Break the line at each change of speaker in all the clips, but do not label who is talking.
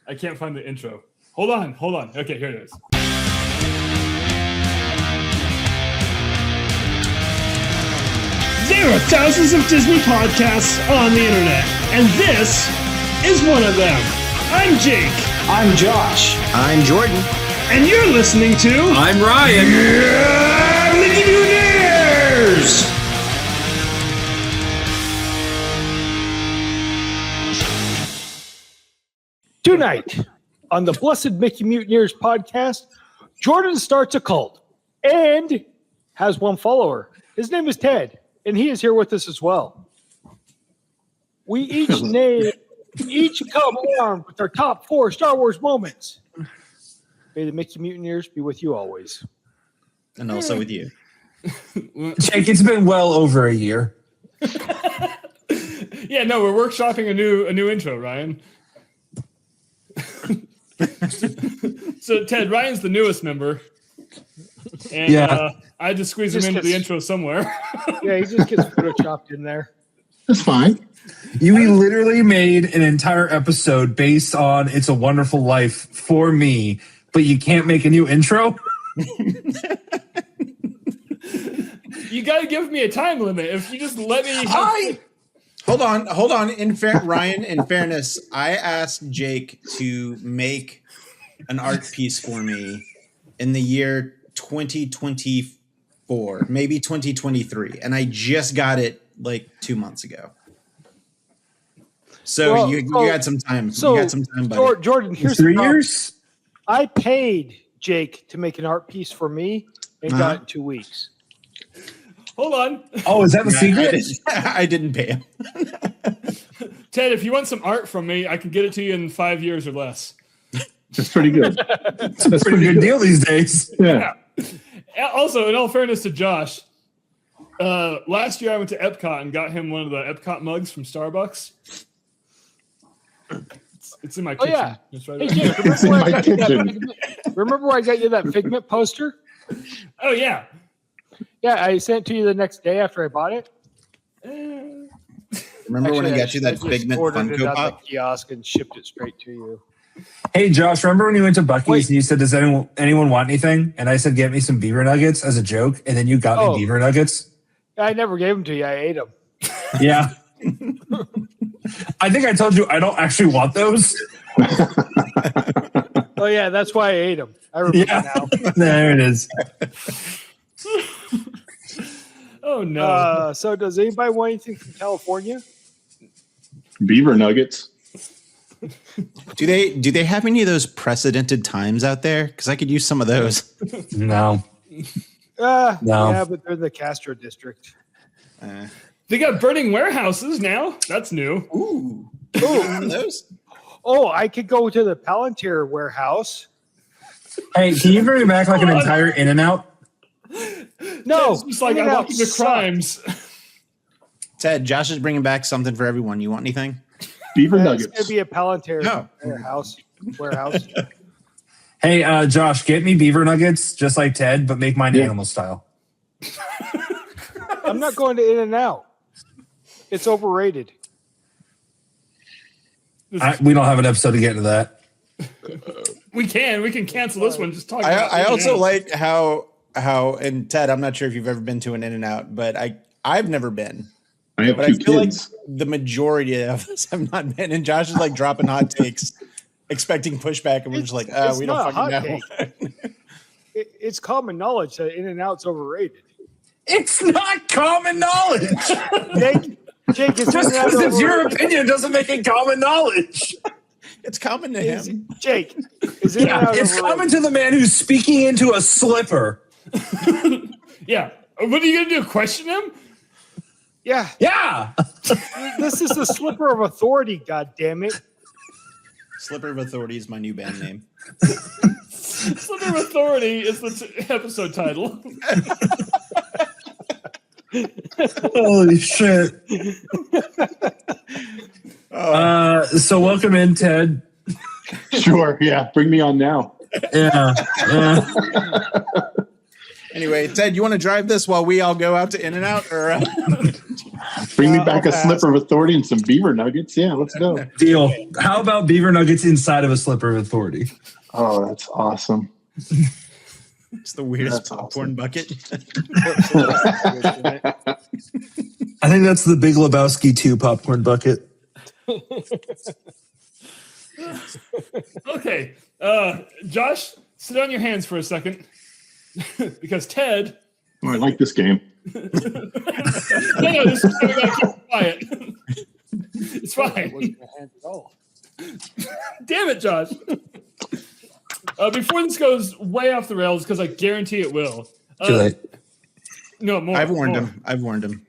I can't find the intro. Hold on. Okay, here it is.
There are thousands of Disney podcasts on the internet, and this is one of them. I'm Jake.
I'm Josh.
I'm Jordan.
And you're listening to...
I'm Ryan.
Mutineers! Tonight, on the Blessed Mickey Mutineers podcast, Jordan starts a cult and has one follower. His name is Ted, and he is here with us as well. We each come armed with our top 4 Star Wars moments. May the Mickey Mutineers be with you always.
And also with you.
Jake, it's been well over a year.
Yeah, no, we're workshopping a new intro, Ryan. So Ted, Ryan's the newest member, and I had to squeeze him into the intro somewhere.
Yeah, he just gets photoshopped in there.
That's fine.
You literally made an entire episode based on It's a Wonderful Life for me, but you can't make a new intro?
You got to give me a time limit. If you just let me...
Hold on. Ryan, in fairness, I asked Jake to make an art piece for me in the year 2024, maybe 2023, and I just got it like 2 months ago. So you got some time.
So,
you got some time, buddy.
Jordan, here's
3 years?
I paid Jake to make an art piece for me and got it in 2 weeks.
Hold on.
Oh, is that the secret?
I didn't pay him.
Ted, if you want some art from me, I can get it to you in 5 years or less.
That's pretty good.
It's a pretty good deal these days.
Yeah.
Also, in all fairness to Josh, last year I went to Epcot and got him one of the Epcot mugs from Starbucks. It's in my kitchen.
Yeah.
It's right
Hey,
there.
Jake, remember where I got you that Figment poster?
Oh, yeah.
Yeah, I sent it to you the next day after I bought it.
Remember when I got you that
just
Figment
ordered it
Funko
out
Pop?
the kiosk and shipped it straight to you.
Hey, Josh, remember when you went to Buc-ee's
Wait.
and you said, does anyone want anything? And I said, get me some beaver nuggets as a joke, and then you got me beaver nuggets?
I never gave them to you. I ate them.
Yeah. I think I told you I don't actually want those.
Oh, yeah, that's why I ate them. I remember now.
There it is.
Oh, no.
So does anybody want anything from California?
Beaver nuggets.
Do they have any of those precedented times out there? Because I could use some of those.
No.
No.
No.
Yeah, but they're in the Castro district.
They got burning warehouses now. That's new.
Ooh.
Oh,
Those?
oh, I could go to the Palantir warehouse.
Hey, can you bring me back like an entire In-N-Out?
No,
It's just like I walk into crimes.
Ted, Josh is bringing back something for everyone. You want anything?
Beaver
It's
nuggets.
going to be a Palantir
No.
warehouse.
Hey, Josh, get me beaver nuggets just like Ted, but make mine animal style.
I'm not going to In-N-Out. It's overrated.
We don't have an episode to get into that.
We can cancel this one. Just talk.
I also like how and Ted, I'm not sure if you've ever been to an In-N-Out, but I've never been.
I have
But I
2
feel
kids.
like the majority of us have not been, and Josh is like dropping hot takes, expecting pushback, and we're just like,
It's
we
not
don't
a hot
fucking know.
It's common knowledge that In-N-Out's overrated.
It's not common knowledge.
Jake, is
Just
In-N-Out
because it's your
overrated?
opinion doesn't make it common knowledge.
It's common to him.
Jake, is
Yeah,
In-N-Out
it's
overrated?
common to the man who's speaking into a slipper.
Yeah. What are you gonna do? Question him?
Yeah,
Yeah.
this is the slipper of authority. God damn it!
Slipper of Authority is my new band name.
Slipper of Authority is the episode title.
Holy shit. So welcome in, Ted.
Sure. Yeah. Bring me on now.
Yeah.
Anyway, Ted, you want to drive this while we all go out to In-N-Out? Or
Bring me back
I'll
a slipper of authority and some beaver nuggets. Yeah, let's go.
Deal. How about beaver nuggets inside of a slipper of authority?
Oh, that's awesome.
It's the weirdest
That's
popcorn bucket.
I think that's the Big Lebowski 2 popcorn bucket.
Okay, Josh, sit on your hands for a second, because Ted.
Oh, I like this game.
No, this is we gotta keep quiet. It's fine. Damn it, Josh. Before this goes way off the rails, because I guarantee it will.
Too late.
No, more.
I've warned
more.
him. I've warned him.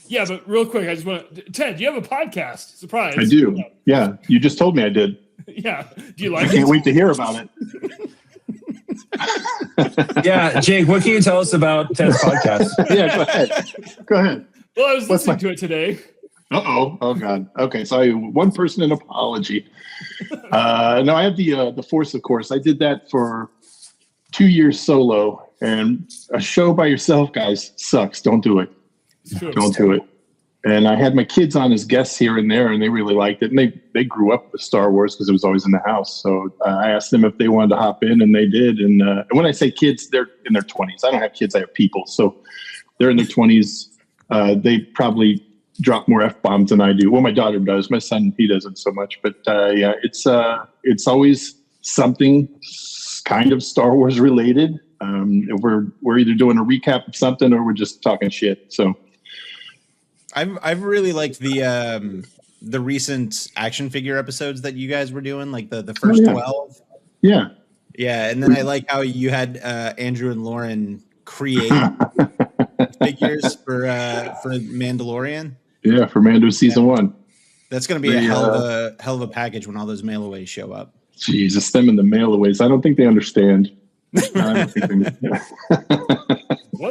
Yeah, but real quick, I just want to. Ted, you have a podcast. Surprise.
I do. Yeah, you just told me I did.
Yeah. Do you
I
like
can't
it?
wait to hear about it.
Yeah, Jake, what can you tell us about Ted's podcast?
Yeah, go ahead. Go ahead.
Well, I was
What's
listening to it today.
Uh-oh. Oh, God. Okay, so I one person an apology. No, I have the Force, of course. I did that for 2 years solo, and a show by yourself, guys, sucks. Don't do it.
It's true.
Don't do it. And I had my kids on as guests here and there, and they really liked it. And they grew up with Star Wars because it was always in the house. So I asked them if they wanted to hop in, and they did. And when I say kids, they're in their 20s. I don't have kids. I have people. So they're in their 20s. They probably drop more F-bombs than I do. Well, my daughter does. My son, he doesn't so much. But yeah, it's always something kind of Star Wars related. We're either doing a recap of something or we're just talking shit. So
I've really liked the recent action figure episodes that you guys were doing, like the first 12.
Yeah.
Yeah, and then I like how you had Andrew and Lauren create figures for Mandalorian.
Yeah, for Mando season 1.
That's going to be a hell of a package when all those mail-aways show up.
Jesus, them in the mail-aways. I don't think they understand. I don't think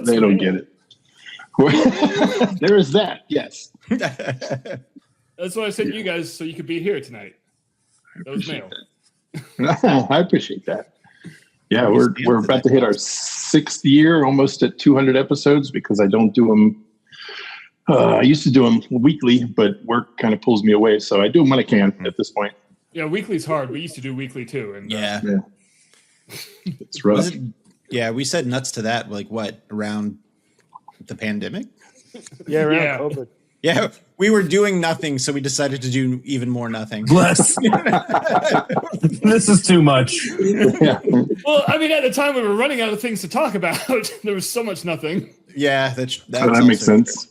they don't get it. There is that, yes.
That's what I sent you guys so you could be here tonight. That was mail.
I appreciate that. Yeah, we're about to hit our 6th year, almost at 200 episodes, because I don't do them. I used to do them weekly, but work kind of pulls me away, so I do them when I can at this point.
Yeah, weekly's hard. We used to do weekly too, and
Yeah.
It's rough.
Yeah, we said nuts to that, like what, around the pandemic?
Yeah, around
Yeah.
COVID.
Yeah, we were doing nothing, so we decided to do even more nothing.
Bless. This is too much.
Yeah.
Well, I mean, at the time we were running out of things to talk about. There was so much nothing.
Yeah, that
So that makes
also
sense.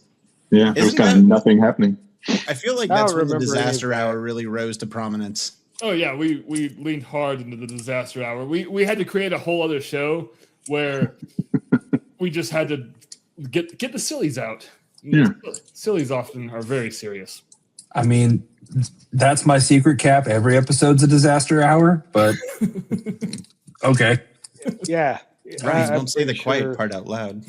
Yeah, there was
Isn't
kind of
that-
nothing happening.
I feel like
I
that's
don't
when the
remember any of
disaster
that.
hour really rose to prominence.
Oh yeah, we leaned hard into the disaster hour. We had to create a whole other show where we just had to get the sillies out.
Yeah.
Sillies often are very serious.
I mean, that's my secret cap. Every episode's a disaster hour, but okay.
Yeah.
Ronnie,
I'm
don't say the
pretty
quiet
sure
part out loud.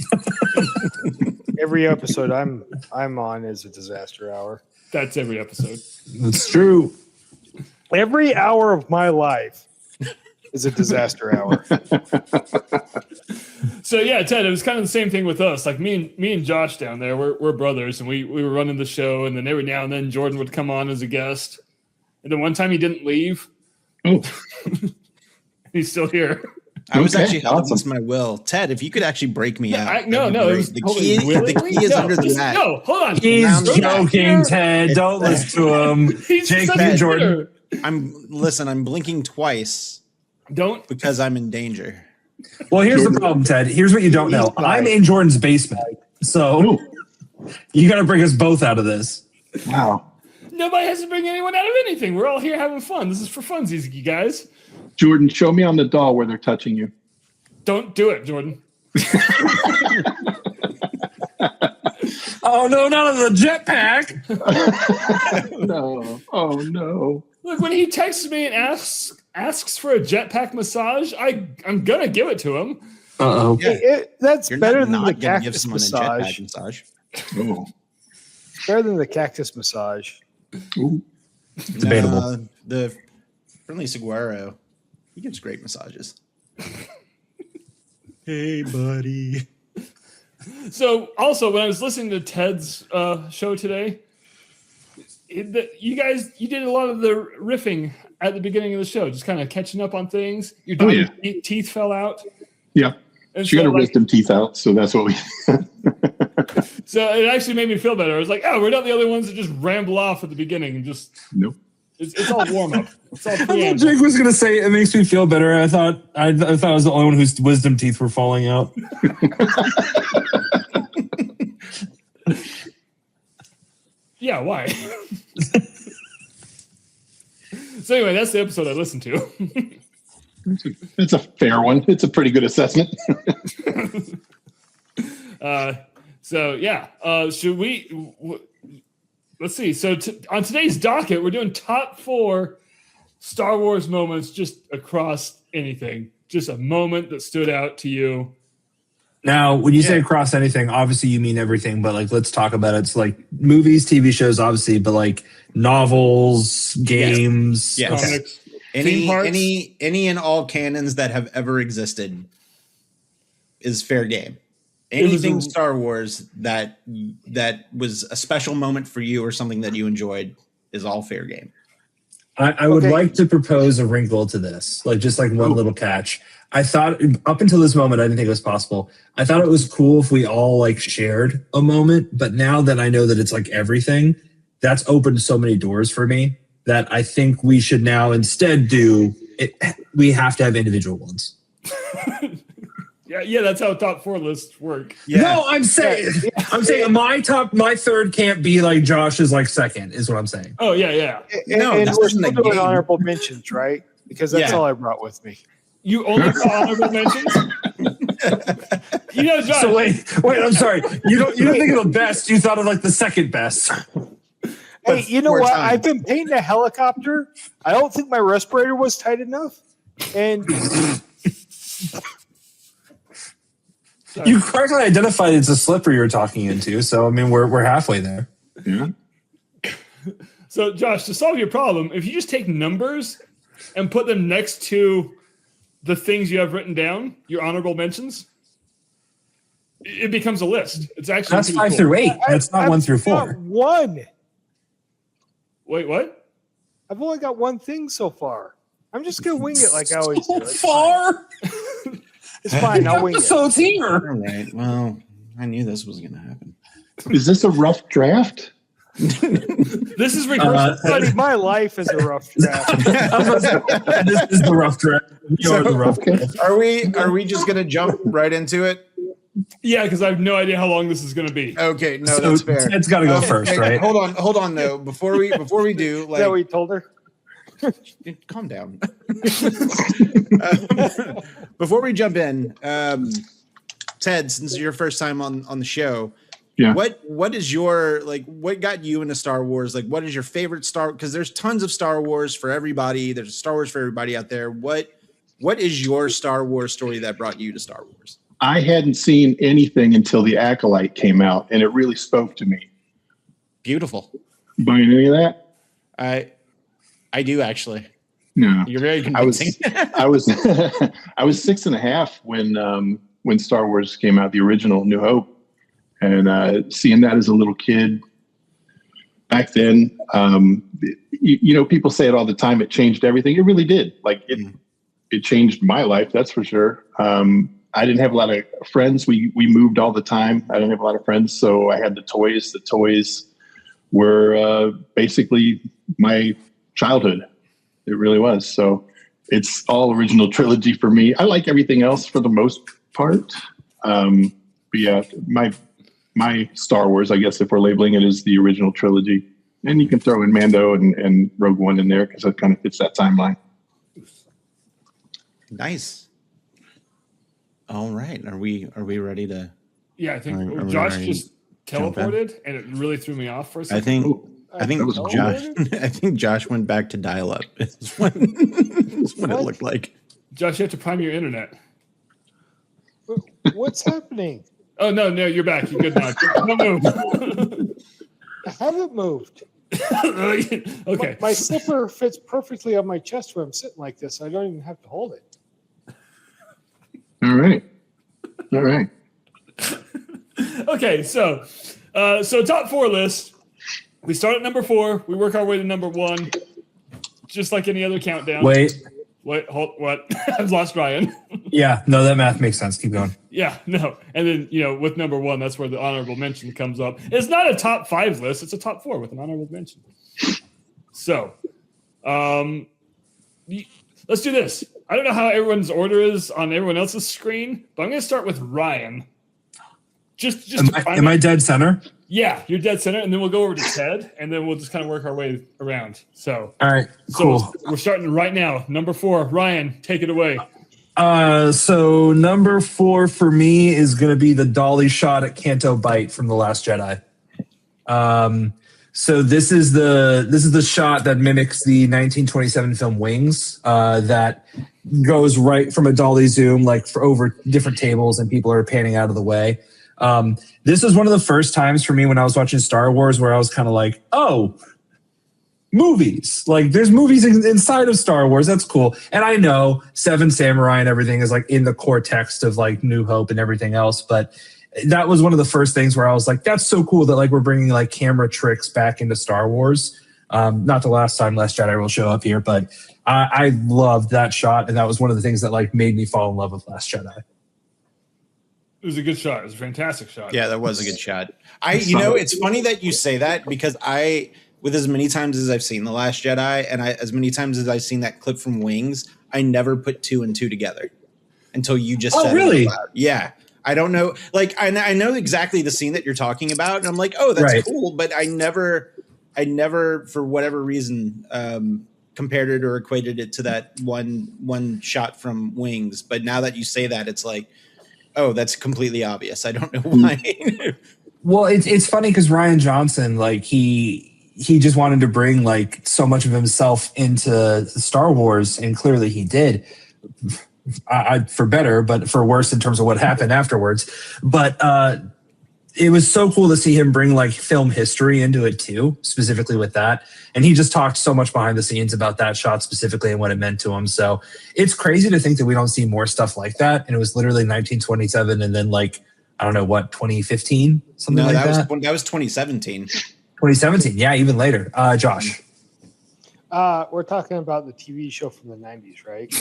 Every episode I'm on is a disaster hour.
That's every episode.
It's true.
Every hour of my life is a disaster hour.
So yeah, Ted, it was kind of the same thing with us. Like me and Josh down there, we're brothers, and we were running the show, and then every now and then Jordan would come on as a guest. And then one time he didn't leave.
Oh.
He's still here.
I was
Okay,
actually held
awesome.
against my will. Ted, if you could actually break me out.
No.
that'd be
It
great.
was
The
totally
key, the
willingly?
key is
No,
under the
just-
mat.
No, hold on.
He's
Round the
joking, Ted. Don't listen to him.
He's
Jake
such
and
a
Jordan.
cheater.
I'm blinking twice
Don't.
because I'm in danger.
Well, here's the problem, Ted. Here's what you don't know. I'm in Jordan's basement. So you got to bring us both out of this.
Wow.
Nobody has to bring anyone out of anything. We're all here having fun. This is for funsies, you guys.
Jordan, show me on the doll where they're touching you.
Don't do it, Jordan.
Oh, no, not on the jetpack.
No. Oh, no.
Look, when he texts me and asks for a jetpack massage, I'm gonna give it to him.
Uh-oh.
Yeah.
That's
You're
better
not
than the
gonna give
cactus
someone a
massage.
jetpack massage.
Oh.
Better than the cactus massage.
Ooh.
Debatable.
The friendly saguaro, he gives great massages. Hey, buddy.
So also, when I was listening to Ted's show today, you did a lot of the riffing at the beginning of the show, just kind of catching up on things. Your daughter's teeth fell out.
Yeah.
And
She got her wisdom teeth out, so that's what we.
So it actually made me feel better. I was like, oh, we're not the only ones that just ramble off at the beginning and just.
Nope.
It's all warm up. It's all
I thought
preamble.
Jake was gonna say it makes me feel better. I thought I was the only one whose wisdom teeth were falling out.
Yeah, why? So anyway, that's the episode I listened to.
It's a fair one. It's a pretty good assessment.
So yeah, should we? Let's see. So on today's docket, we're doing top 4 Star Wars moments just across anything. Just a moment that stood out to you.
Now, when you say across anything, obviously you mean everything, but like let's talk about it. It's like movies, TV shows, obviously, but like novels, games,
Yes.
Comics, theme parks.
Any and all canons that have ever existed is fair game. Anything Star Wars that was a special moment for you or something that you enjoyed is all fair game.
I would like to propose a wrinkle to this, like just like one little catch. I thought up until this moment, I didn't think it was possible. I thought it was cool if we all like shared a moment, but now that I know that it's like everything, that's opened so many doors for me that I think we should now instead do it. We have to have individual ones.
Yeah, that's how top 4 lists work.
Yeah.
No, I'm saying my third can't be like Josh's like second is what I'm saying.
Oh yeah.
No,
and
this
we're
isn't a
still doing
game.
honorable mentions, right? Because that's
Yeah.
all I brought with me.
You only got honorable mentions. Josh.
So wait, I'm sorry. You don't think of the best. You thought of like the second best.
Hey, you know
more
what?
time.
I've been painting a helicopter. I don't think my respirator was tight enough. And
You correctly identified it's a slipper you're talking into. So I mean, we're halfway there.
Yeah.
So Josh, to solve your problem, if you just take numbers and put them next to the things you have written down, your honorable mentions, it becomes a list. It's actually
That's
pretty
5
cool.
through 8. That's not
I've
1 through
got
4.
one.
Wait, what?
I've only got one thing so far. I'm just gonna wing it like I always do.
So
It's
far.
It's fine. I'll wing it.
Episodes here.
All right. Well, I knew this was going to happen.
Is this a rough draft?
This is rehearsal.
Buddy, my life is a rough draft.
This is the rough draft. You're the rough draft.
Are we just going to jump right into it?
Yeah, because I have no idea how long this is going to be.
Okay, no,
So
that's fair.
Ted's got to go first,
Okay,
right?
Hold on though. Before we do,
Is that what you
like,
told her?
calm down. Before we jump in, Ted, since it's your first time on the show,
Yeah.
what is your what got you into Star Wars? Like, what is your favorite Star? Because there's tons of Star Wars for everybody. There's a Star Wars for everybody out there. What is your Star Wars story that brought you to Star Wars?
I hadn't seen anything until The Acolyte came out, and it really spoke to me.
Beautiful.
Buying any of that?
I do actually.
No.
You're very
I was
convincing.
I was 6.5 when Star Wars came out, the original New Hope, and seeing that as a little kid back then, people say it all the time. It changed everything. It really did. Like it changed my life. That's for sure. I didn't have a lot of friends. We moved all the time. I didn't have a lot of friends, so I had the toys. The toys were basically my childhood. It really was. So it's all original trilogy for me. I like everything else for the most part. But yeah, my Star Wars, I guess, if we're labeling it, is the original trilogy. And you can throw in Mando and Rogue One in there because it kind of fits that timeline.
Nice. All right. Are we ready to?
Yeah, I think
Are we
Josh
ready
just
to jump in?
teleported, and it really threw me off for a
I
second.
think
that was cool.
Josh. I think Josh went back to dial-up. Is what it looked like.
Josh, you have to prime your internet.
What's happening?
Oh no, you're back. You're good now. Don't move.
I haven't moved.
Okay.
My slipper fits perfectly on my chest where I'm sitting like this. I don't even have to hold it.
All right. All right.
Okay, so top 4 list. We start at number 4. We work our way to number 1, just like any other countdown.
Wait.
What? I've lost Ryan.
Yeah, no, that math makes sense. Keep going.
Yeah, no. And then, with number 1, that's where the honorable mention comes up. It's not a top 5 list. It's a top 4 with an honorable mention. So, let's do this. I don't know how everyone's order is on everyone else's screen, but I'm going to start with Ryan. Just
Am I dead center?
Yeah, you're dead center, and then we'll go over to Ted, and then we'll just kind of work our way around. So,
all right, cool.
So we're starting right now. Number 4, Ryan, take it away.
So number 4 for me is going to be the dolly shot at Canto Bight from The Last Jedi. So this is the shot that mimics the 1927 film Wings, that goes right from a dolly zoom, like for over different tables, and people are panning out of the way. This was one of the first times for me when I was watching Star Wars where I was kind of like, oh, movies. Like, there's movies inside of Star Wars. That's cool. And I know Seven Samurai and everything is like in the core text of like New Hope and everything else, but that was one of the first things where I was like, that's so cool that like we're bringing like camera tricks back into Star Wars. Not the last time Last Jedi will show up here, but I loved that shot, and that was one of the things that like made me fall in love with Last Jedi.
It was a good shot. It was a fantastic shot.
Yeah, that was a good shot. It's funny that you say that, because with as many times as I've seen The Last Jedi, and as many times as I've seen that clip from Wings, I never put 2 and 2 together until you just said
really?
It out loud. Yeah. I don't know. Like, I know exactly the scene that you're talking about, and I'm like, oh, that's cool. But I never, for whatever reason, compared it or equated it to that one shot from Wings. But now that you say that, it's like, oh, that's completely obvious. I don't know why.
Well, it's funny because Rian Johnson, like he just wanted to bring like so much of himself into Star Wars, and clearly he did. For better, but for worse in terms of what happened afterwards. But it was so cool to see him bring like film history into it too, specifically with that. And he just talked so much behind the scenes about that shot specifically and what it meant to him. So it's crazy to think that we don't see more stuff like that. And it was literally 1927, and then like, I don't know what, 2015, something like that.
That was 2017.
2017, yeah, even later. Josh.
We're talking about the TV show from the 90s, right?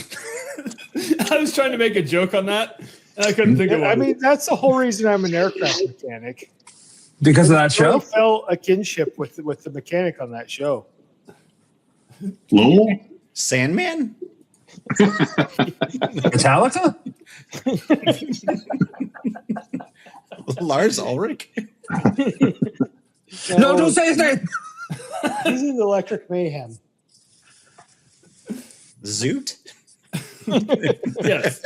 I was trying to make a joke on that, and I couldn't think of one.
I mean, that's the whole reason I'm an aircraft mechanic.
Because of that show?
I felt a kinship with the mechanic on that show.
Lowell?
Sandman?
Metallica?
Lars Ulrich?
No, don't say his name.
He's in Electric Mayhem.
Zoot?
Yes.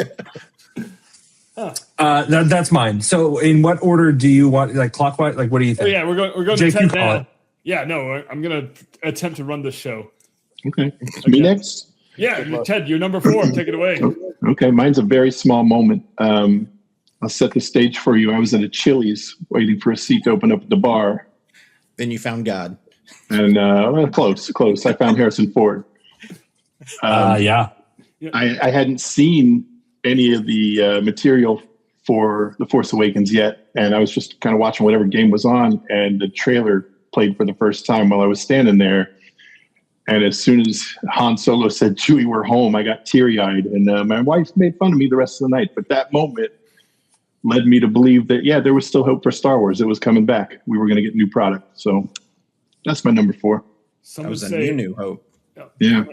That's mine. So, in what order do you want? Like clockwise? Like, what do you think?
Oh, yeah, we're going
Jake,
to
you
10
call
now.
it.
Yeah, no, I'm going to attempt to run this show.
Okay. Me next?
Yeah, Ted, you're number 4. Take it away.
Okay, mine's a very small moment. I'll set the stage for you. I was at a Chili's waiting for a seat to open up at the bar.
Then you found God.
And close. I found Harrison Ford.
Yeah.
I hadn't seen any of the material for The Force Awakens yet, and I was just kind of watching whatever game was on, and the trailer played for the first time while I was standing there. And as soon as Han Solo said, "Chewie, we're home," I got teary-eyed, and my wife made fun of me the rest of the night. But that moment led me to believe that, yeah, there was still hope for Star Wars. It was coming back. We were going to get new product. So that's my number 4.
That was a new hope.
Yeah.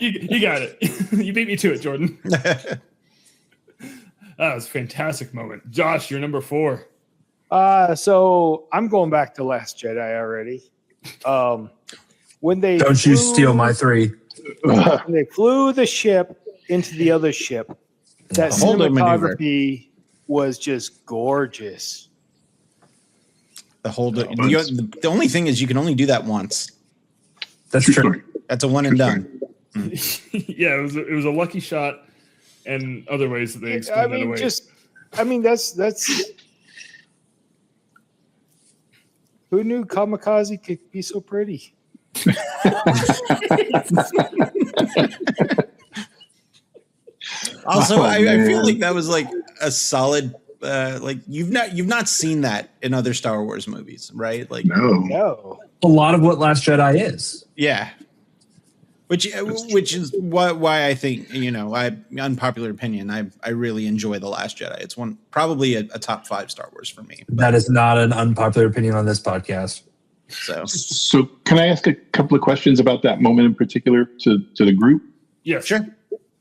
You got it. You beat me to it, Jordan. That was a fantastic moment. Josh, you're number 4.
So I'm going back to Last Jedi already. When they
Don't you steal my 3.
When they flew the ship into the other ship, that cinematography was just gorgeous.
The only thing is you can only do that once.
That's true.
That's a one and done.
Yeah, it was a lucky shot, and other ways that they explained that away.
That's who knew Kamikaze could be so pretty?
Also, I feel like that was like a solid like you've not seen that in other Star Wars movies, right? Like
No.
A lot of what Last Jedi is.
yeah. Which is why I think, unpopular opinion, I really enjoy The Last Jedi. It's probably a top 5 Star Wars for me.
That is not an unpopular opinion on this podcast.
So can I ask a couple of questions about that moment in particular to the group?
Yeah,
Sure.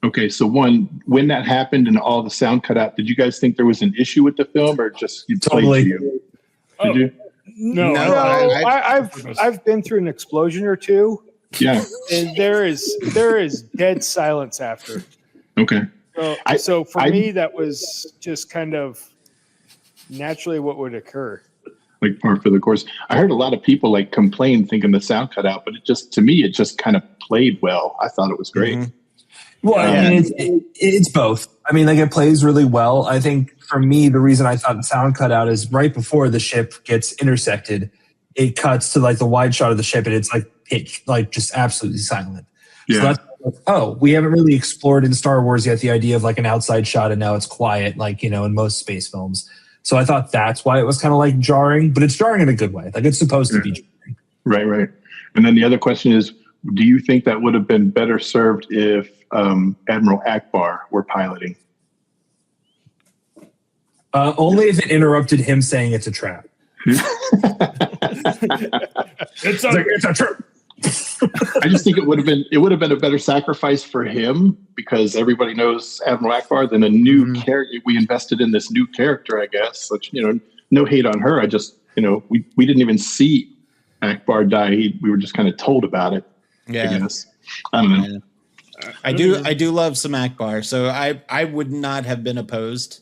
Okay, so one, when that happened and all the sound cut out, did you guys think there was an issue with the film, or just you
Totally.
played to you?
Oh,
Did you?
no,
No, I've been through an explosion or two,
Yeah.
and there is dead silence after.
Okay.
So for me, that was just kind of naturally what would occur.
Like par for the course. I heard a lot of people like complain thinking the sound cut out, but it just kind of played well. I thought it was great.
Mhm.
Well, I mean, it's both. I mean, like it plays really well. I think for me, the reason I thought the sound cut out is right before the ship gets intersected, it cuts to like the wide shot of the ship, and it's like pitch, like just absolutely silent.
Yeah.
So that's, we haven't really explored in Star Wars yet the idea of like an outside shot, and now it's quiet, like in most space films. So I thought that's why it was kind of like jarring, but it's jarring in a good way. Like it's supposed to be jarring.
Right. And then the other question is, do you think that would have been better served if Admiral Akbar were piloting?
Only if it interrupted him saying it's a trap.
it's
It's a trap.
I just think it would have been a better sacrifice for him, because everybody knows Admiral Akbar, than a new character. We invested in this new character, I guess. Which, no hate on her. I just, we didn't even see Akbar die. We were just kind of told about it.
Yeah.
I guess. I don't know.
I do love some Akbar, so I would not have been opposed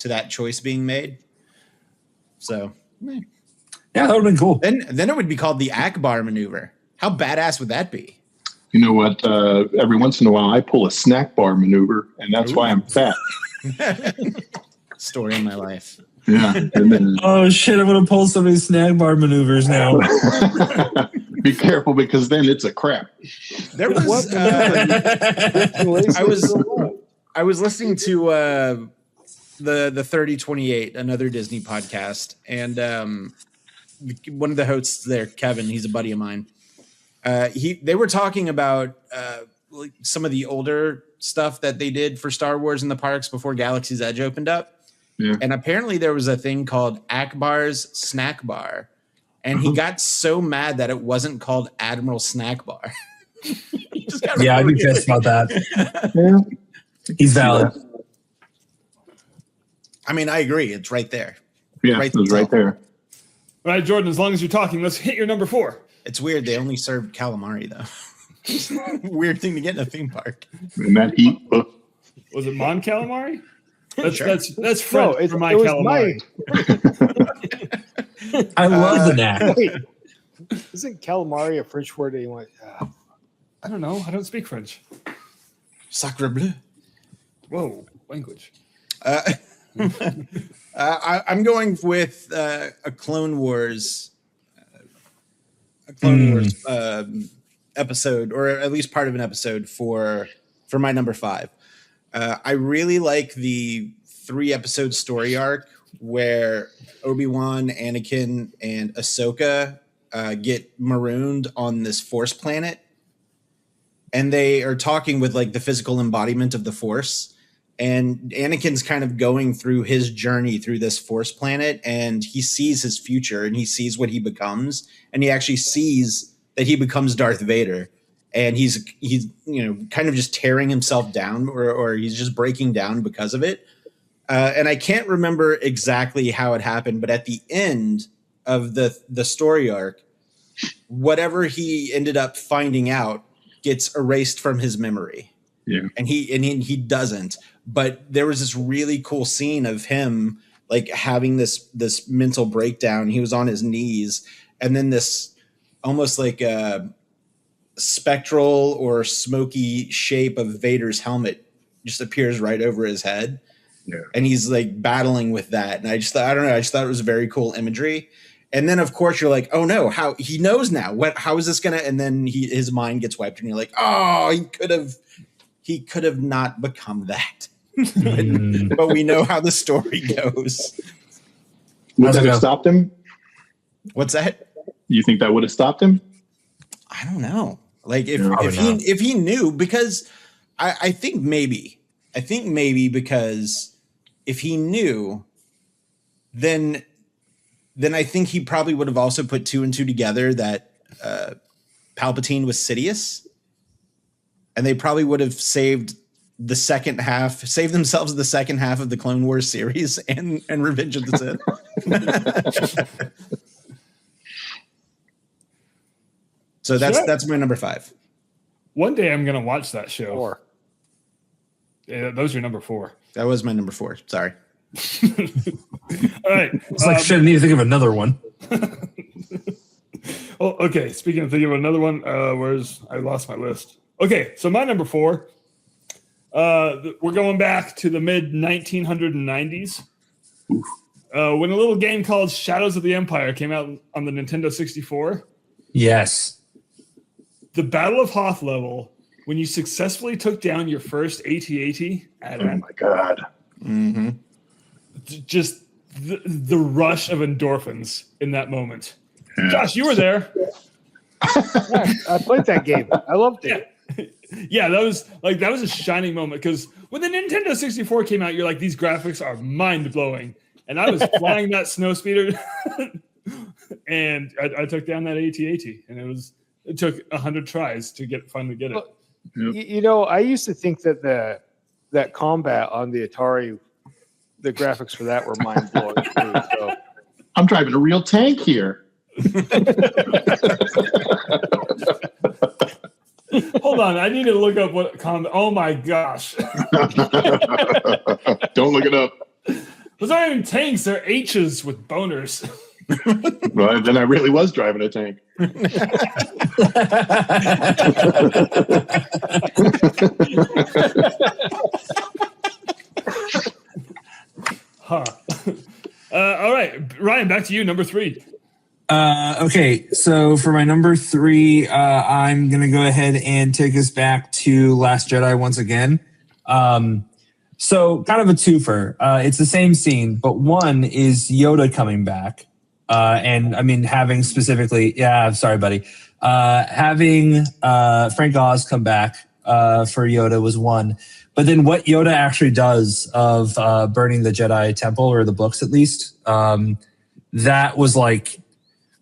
to that choice being made. So
Yeah, that would have been cool.
then it would be called the Akbar maneuver. How badass would that be?
You know what? Every once in a while, I pull a snack bar maneuver, and that's why I'm fat.
Story of my life.
Yeah. And then,
Oh shit! I'm gonna pull some of these snag bar maneuvers now.
be careful, because then it's a crap.
There was I was listening to the 3028, another Disney podcast, and one of the hosts there, Kevin, he's a buddy of mine. They were talking about like some of the older stuff that they did for Star Wars in the parks before Galaxy's Edge opened up.
Yeah.
And apparently there was a thing called Akbar's Snack Bar. And he got so mad that it wasn't called Admiral Snack Bar.
Yeah, I'd be pissed about that.
Yeah.
He's valid.
I mean, I agree. It's right there.
Yeah,
Right
it was right there.
All right, Jordan, as long as you're talking, let's hit your number 4.
It's weird. They only served calamari, though. Weird thing to get in a theme park.
And that heat.
Was it Mon Calamari? That's
Sure.
that's French for my
it was
calamari.
I love the knack.
Wait, isn't calamari a French word that you want?
I don't know. I don't speak French.
Sacre bleu.
Whoa, language.
I'm going with a Clone Wars, episode, or at least part of an episode for my number 5. I really like the 3-episode story arc where Obi-Wan, Anakin, and Ahsoka get marooned on this Force planet, and they are talking with like the physical embodiment of the Force. And Anakin's kind of going through his journey through this Force planet, and he sees his future and he sees what he becomes, and he actually sees that he becomes Darth Vader, and he's kind of just tearing himself down, or he's just breaking down because of it. And I can't remember exactly how it happened, but at the end of the story arc, whatever he ended up finding out gets erased from his memory.
Yeah.
And he doesn't. But there was this really cool scene of him like having this mental breakdown. He was on his knees, and then this almost like a spectral or smoky shape of Vader's helmet just appears right over his head.
Yeah.
And he's like battling with that. And I just thought it was very cool imagery. And then of course you're like, oh no, how he knows now. How is this gonna? And then his mind gets wiped, and you're like, oh, he could have not become that. but we know how the story goes.
Would that have stopped him?
What's that?
You think that would have stopped him?
I don't know. Like if he knew, because I think maybe because if he knew, then I think he probably would have also put 2 and 2 together that Palpatine was Sidious, and they probably would have saved themselves the second half of the Clone Wars series and Revenge of the Sith. So that's my number 5.
One day I'm gonna watch that show.
4.
Yeah, those are number 4.
That was my number 4. Sorry.
All right.
It's like shouldn't need to think of another one.
Oh, okay. Speaking of thinking of another one, I lost my list. Okay, so my number 4. We're going back to the mid 1990s. When a little game called Shadows of the Empire came out on the Nintendo 64.
Yes.
The Battle of Hoth level, when you successfully took down your first AT-AT,
Oh my God.
Mm-hmm.
Just the rush of endorphins in that moment. Yeah. Josh, you were there.
Yeah, I played that game. I loved it.
Yeah, that was a shining moment, because when the Nintendo 64 came out, you're like, these graphics are mind-blowing. And I was flying that snowspeeder, and I took down that AT-AT, and it took 100 tries to finally get it.
Well, you know, I used to think that that combat on the Atari, the graphics for that were mind-blowing too. So.
I'm driving a real tank here.
Hold on, I need to look up what combat. Oh my gosh!
Don't look it up.
Those aren't even tanks; they're H's with boners.
Well, then I really was driving a tank.
Huh. All right, Ryan, back to you. Number 3.
Okay, so for my number 3, I'm going to go ahead and take us back to Last Jedi once again. So kind of a twofer. It's the same scene, but one is Yoda coming back. And I mean, having specifically, yeah, sorry, buddy. Having Frank Oz come back for Yoda was one. But then what Yoda actually does of burning the Jedi Temple, or the books at least, that was like,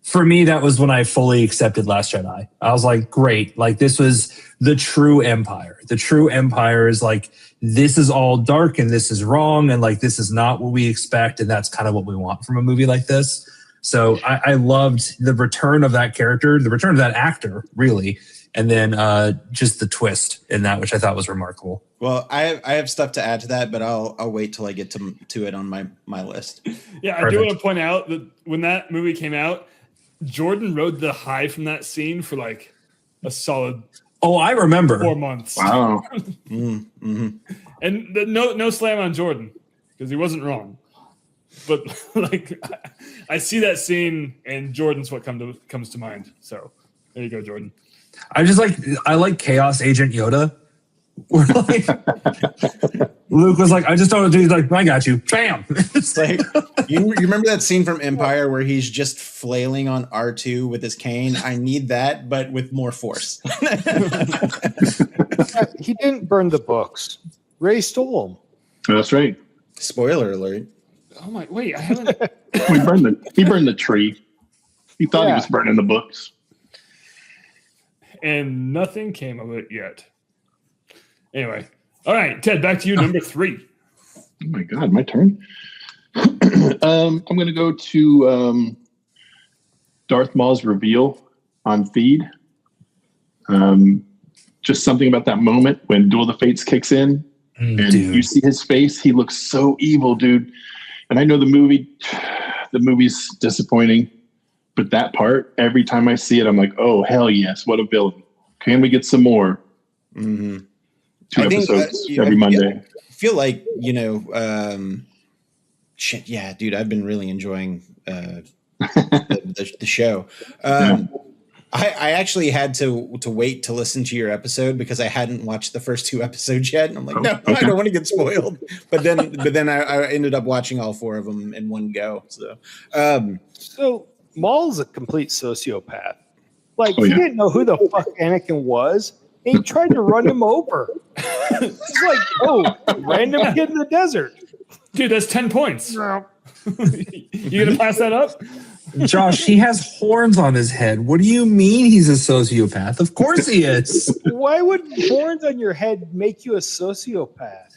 for me, that was when I fully accepted Last Jedi. I was like, great. Like, this was the true Empire. The true Empire is like, this is all dark and this is wrong. And like, this is not what we expect. And that's kind of what we want from a movie like this. So I loved the return of that character, the return of that actor, really. And then just the twist in that, which I thought was remarkable.
Well, I have stuff to add to that, but I'll wait till I get to it on my list.
Yeah, I do want to point out that when that movie came out, Jordan rode the high from that scene for like a solid.
Oh, I remember
4 months.
Wow.
Mm-hmm. And no slam on Jordan, because he wasn't wrong. But like, I see that scene, and Jordan's what comes to mind. So there you go, Jordan.
I like Chaos Agent Yoda. Where like Luke was like, I just don't do. He's like, I got you. Bam.
It's like you remember that scene from Empire where he's just flailing on R2 with his cane. I need that, but with more force.
He didn't burn the books. Ray stole them.
That's right.
Spoiler alert.
Oh my! Wait, I haven't.
He burned the tree. He thought he was burning the books.
And nothing came of it yet. Anyway, all right, Ted, back to you, number 3.
Oh my God, my turn. I'm going to go to Darth Maul's reveal on Feed. Just something about that moment when Duel of the Fates kicks in, and you see his face. He looks so evil, dude. And I know the movie's disappointing, but that part, every time I see it, I'm like, oh, hell yes, what a villain. Can we get some more?
Mm-hmm.
2 episodes every Monday.
I feel like, shit, yeah, dude, I've been really enjoying the show. I actually had to wait to listen to your episode because I hadn't watched the first 2 episodes yet, and I'm like, no, I don't want to get spoiled. But then I ended up watching all 4 of them in one go.
So Maul's a complete sociopath. Like he didn't know who the fuck Anakin was, and he tried to run him over. It's like, oh, random kid in the desert.
Dude, that's 10 points. You gonna pass that up?
Josh, he has horns on his head. What do you mean he's a sociopath? Of course he is.
Why would horns on your head make you a sociopath?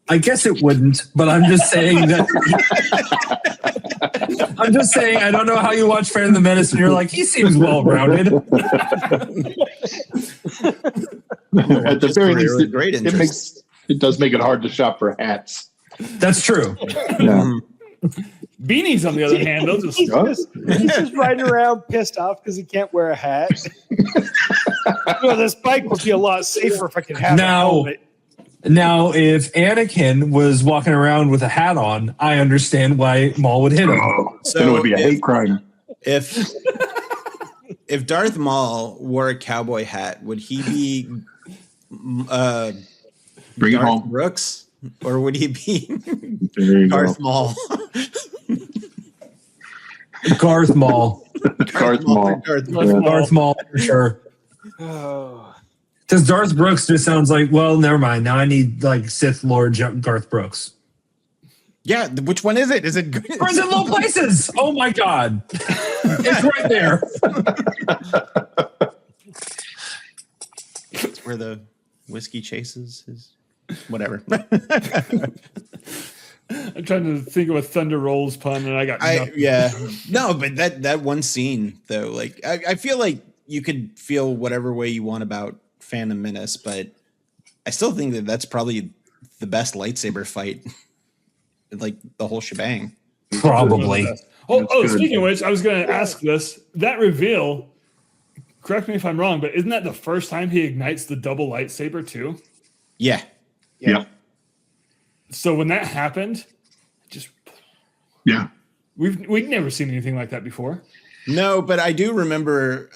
I guess it wouldn't, but I'm just saying that. I'm just saying I don't know how you watch Phantom the Menace and you're like, he seems well-rounded.
At the very least,
great interest.
It does make it hard to shop for hats.
That's true.
Yeah.
Beanies, on the other hand, those are
He's just riding around pissed off because he can't wear a hat. This bike would be a lot safer if I could have a helmet.
Now, if Anakin was walking around with a hat on, I understand why Maul would hit him.
So it would be a hate crime.
If Darth Maul wore a cowboy hat, would he be
Bring it
Darth
home.
Brooks, or would he be
There you
Darth
go.
Maul?
Garth Maul.
Darth Maul.
Darth Maul for sure.
Oh.
Because Darth Brooks just sounds like, well, never mind. Now I need like Sith Lord Garth Brooks.
Yeah, which one is it? Is it?
Or is it Low Places? Oh my God. It's right there.
It's where the whiskey chases his. Whatever.
I'm trying to think of a Thunder Rolls pun, and I got nothing.
Yeah. No, but that one scene though, like I feel like you could feel whatever way you want about Phantom Menace, but I still think that that's probably the best lightsaber fight, like the whole shebang.
Probably.
Speaking of which, I was going to ask this. That reveal, correct me if I'm wrong, but isn't that the first time he ignites the double lightsaber too?
Yeah.
Yeah.
So when that happened, just
Yeah.
we've never seen anything like that before.
No, but I do remember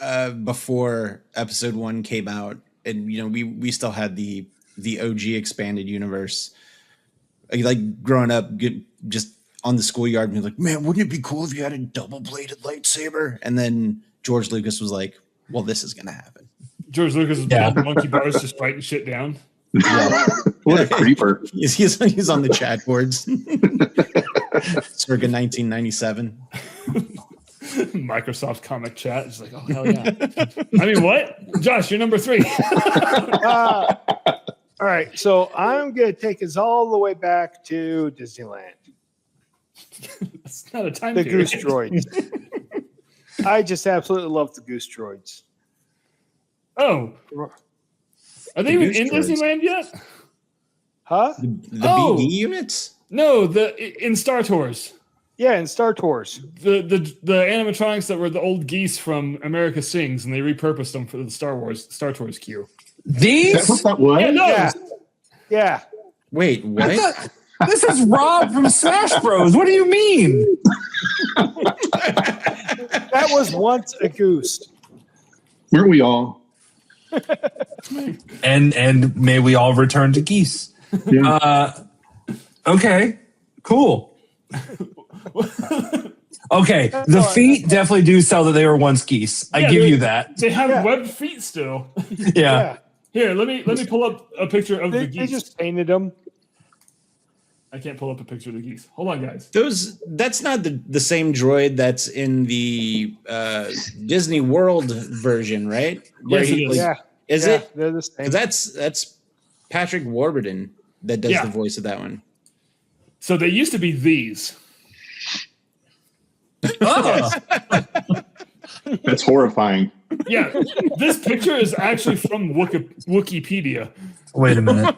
before episode 1 came out, and we still had the OG expanded universe. Like growing up, just on the schoolyard, and be like, man, wouldn't it be cool if you had a double bladed lightsaber? And then George Lucas was like, well, this is gonna happen.
George Lucas is building monkey bars, just writing shit down.
What a creeper.
He's on the chat boards. Circa 1997.
Microsoft Comic Chat is like, oh hell yeah. I mean, what? Josh, you're number 3.
All right, so I'm going to take us all the way back to Disneyland.
It's not a time
The
period.
Goose Droids. I just absolutely love the Goose Droids.
Oh, are they even
Goose
in
Droids.
Disneyland yet?
Huh?
The
Oh.
BD units?
No, in Star Tours.
Yeah, in Star Tours.
The animatronics that were the old geese from America Sings, and they repurposed them for the Star Tours queue.
These?
That's what that was?
Yeah, no.
Yeah. Yeah.
Wait, what?
This is Rob from Smash Bros. What do you mean?
That was once a goose.
Weren't we all?
And may we all return to geese.
Yeah.
Okay, cool. Okay, the feet definitely do sell that they were once geese. I
Yeah,
give
they-
you that.
They have
Yeah.
webbed feet still.
Yeah.
Here, let me pull up a picture of the
They
geese.
just painted them.
I can't pull up a picture of the geese. Hold on, guys.
That's not the same droid that's in the Disney World version, right?
Yes, it is.
Yeah.
Is
Yeah,
it?
They're the same.
'Cause that's Patrick Warburton that does
Yeah.
the voice of that one.
So they used to be these.
Oh,
That's horrifying.
Yeah, this picture is actually from Wikipedia.
wait a minute.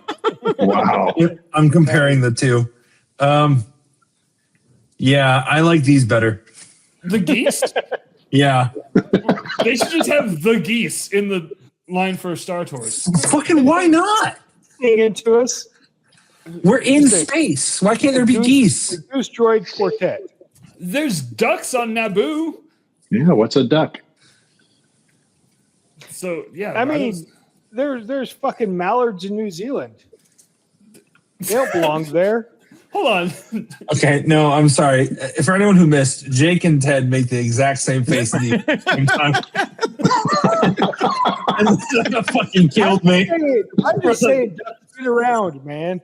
Wow.
I'm comparing the two. Yeah, I like these better.
The geese?
Yeah.
They should just have the geese in the line for Star Tours.
Fucking why not?
Singing to us.
We're in space. Why can't there be geese?
The Goose Droid Quartet.
There's ducks on Naboo.
Yeah, what's a duck?
So yeah,
I mean, there's fucking mallards in New Zealand. They don't belong there.
hold on.
Okay, no, I'm sorry. For anyone who missed, Jake and Ted make the exact same face at the same time. That fucking killed me.
I'm just saying, ducks get around, man.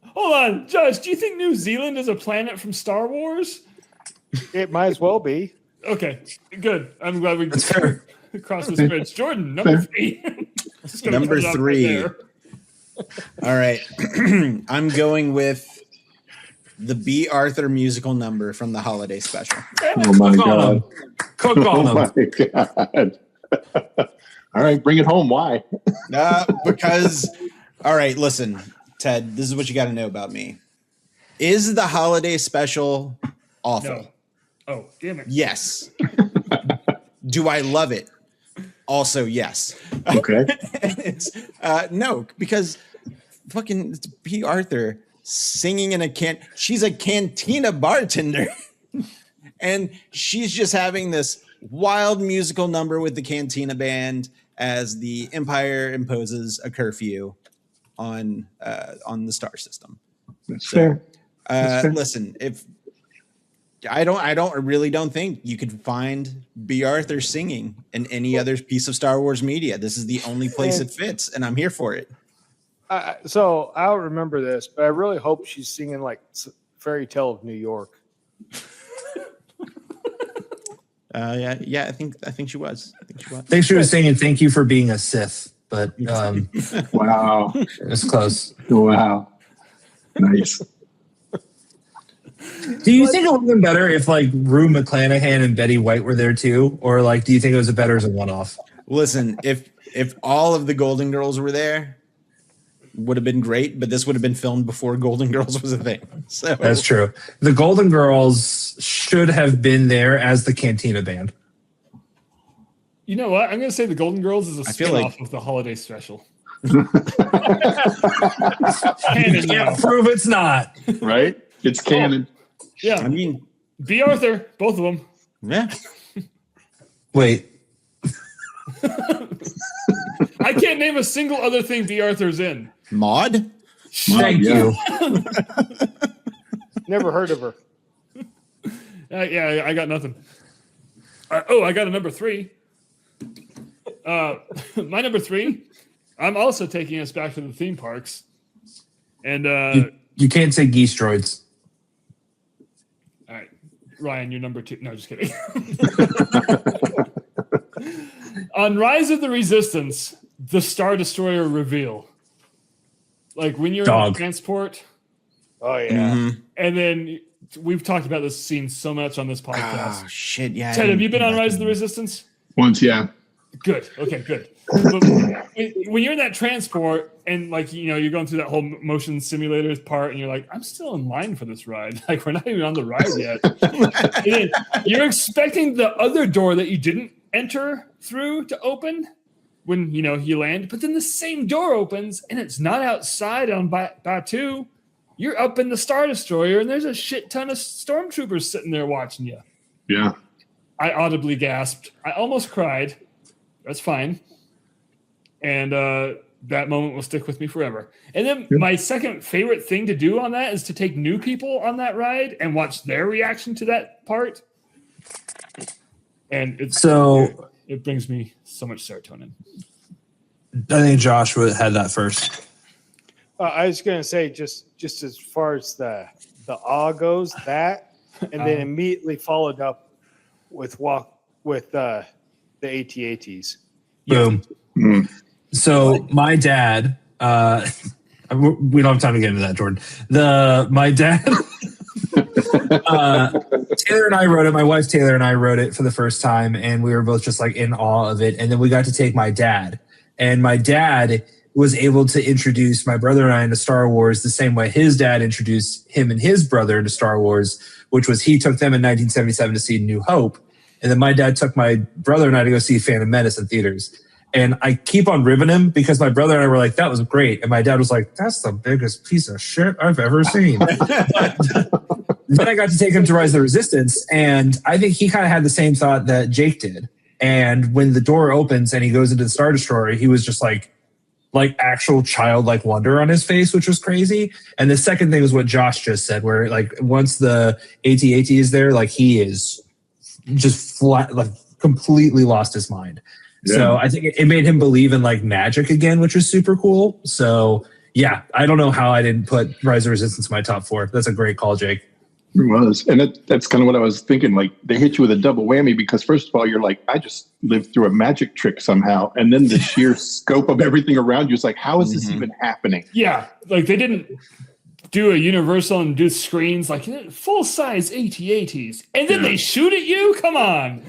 Hold on, Josh. Do you think New Zealand is a planet from Star Wars?
It might as well be.
Okay, good. I'm glad we
That's fair.
crossed this bridge. Jordan, number 3. Just gonna
Number
put it up
3.
there.
All right. I'm going with the B. Arthur musical number from the holiday special.
Oh my God.
Cook
Oh
on them.
my God. All right, bring it home. Why?
Because, all right, listen, Ted, this is what you got to know about me. Is the holiday special awful?
No. Oh, damn it.
Yes. Do I love it? Also, yes.
Okay.
It's no, because fucking it's B. Arthur singing in a she's a cantina bartender. And she's just having this wild musical number with the cantina band as the Empire imposes a curfew on the star system.
That's fair. That's fair.
Listen, if I really don't think you could find B. Arthur singing in any other piece of Star Wars media. This is the only place it fits, and I'm here for it.
So I don't remember this, but I really hope she's singing like Fairy Tale of New York.
Yeah, I think she was.
I think she was singing "Thank you for being a Sith," but
Wow.
it was close.
Wow. Nice.
Do you think it would have been better if like Rue McClanahan and Betty White were there too, or like do you think it was better as a one-off?
Listen, if all of the Golden Girls were there, would have been great, but this would have been filmed before Golden Girls was a thing. So
That's true. The Golden Girls should have been there as the Cantina band.
You know what? I'm going to say the Golden Girls is a
I feel
spin-off
like-
of the holiday special.
You
Canon now.
can't prove it's not.
Right? It's canon.
Yeah.
I mean,
B. Arthur, both of them.
yeah.
Wait,
I can't name a single other thing B. Arthur's in.
Maud?
thank
yeah.
you.
Never heard of her.
Yeah, I got nothing. I got a number 3. My number 3, I'm also taking us back to the theme parks. And
You can't say geese droids.
all right, Ryan, you're number 2. No, just kidding. On Rise of the Resistance, the Star Destroyer reveal. Like when you're in transport,
Oh yeah.
Mhm.
and then we've talked about this scene so much on this podcast.
Oh shit! Yeah.
Ted, have you been on Rise of the Resistance?
Once, yeah.
Good. Okay, good. But when you're in that transport and like, you know, you're going through that whole motion simulator part and you're like, I'm still in line for this ride. Like we're not even on the ride yet. And then you're expecting the other door that you didn't enter through to open when, you know, you land, but then the same door opens and it's not outside on Batu. You're up in the Star Destroyer and there's a shit ton of stormtroopers sitting there watching you.
Yeah.
I audibly gasped. I almost cried. That's fine. And that moment will stick with me forever. And then my second favorite thing to do on that is to take new people on that ride and watch their reaction to that part. And it brings me so much serotonin.
I think Josh had that first.
I was gonna say just as far as the awe goes, that, and then immediately followed up with the AT-ATs.
Boom.
Mm.
So my dad, we don't have time to get into that, Jordan. My dad, Taylor and I wrote it. My wife Taylor and I wrote it for the first time, and we were both just like in awe of it. And then we got to take my dad, and my dad was able to introduce my brother and I into Star Wars the same way his dad introduced him and his brother into Star Wars, which was he took them in 1977 to see New Hope. And then my dad took my brother and I to go see Phantom Menace in theaters. And I keep on ribbing him because my brother and I were like, that was great. And my dad was like, that's the biggest piece of shit I've ever seen. then I got to take him to Rise of the Resistance, and I think he kind of had the same thought that Jake did. And when the door opens and he goes into the Star Destroyer, he was just like actual childlike wonder on his face, which was crazy. And the second thing was what Josh just said, where like once the AT-AT is there, like he is just flat, like completely lost his mind. Yeah. So I think it made him believe in like magic again, which was super cool. So yeah, I don't know how I didn't put Rise of Resistance in my top 4. That's a great call, Jake.
It was. And that's kind of what I was thinking. Like, they hit you with a double whammy because, first of all, you're like, I just lived through a magic trick somehow. And then the sheer scope of everything around you is like, how is this even happening?
Yeah. Like, they didn't do a Universal and do screens like full-size AT-ATs. And then they shoot at you? Come on.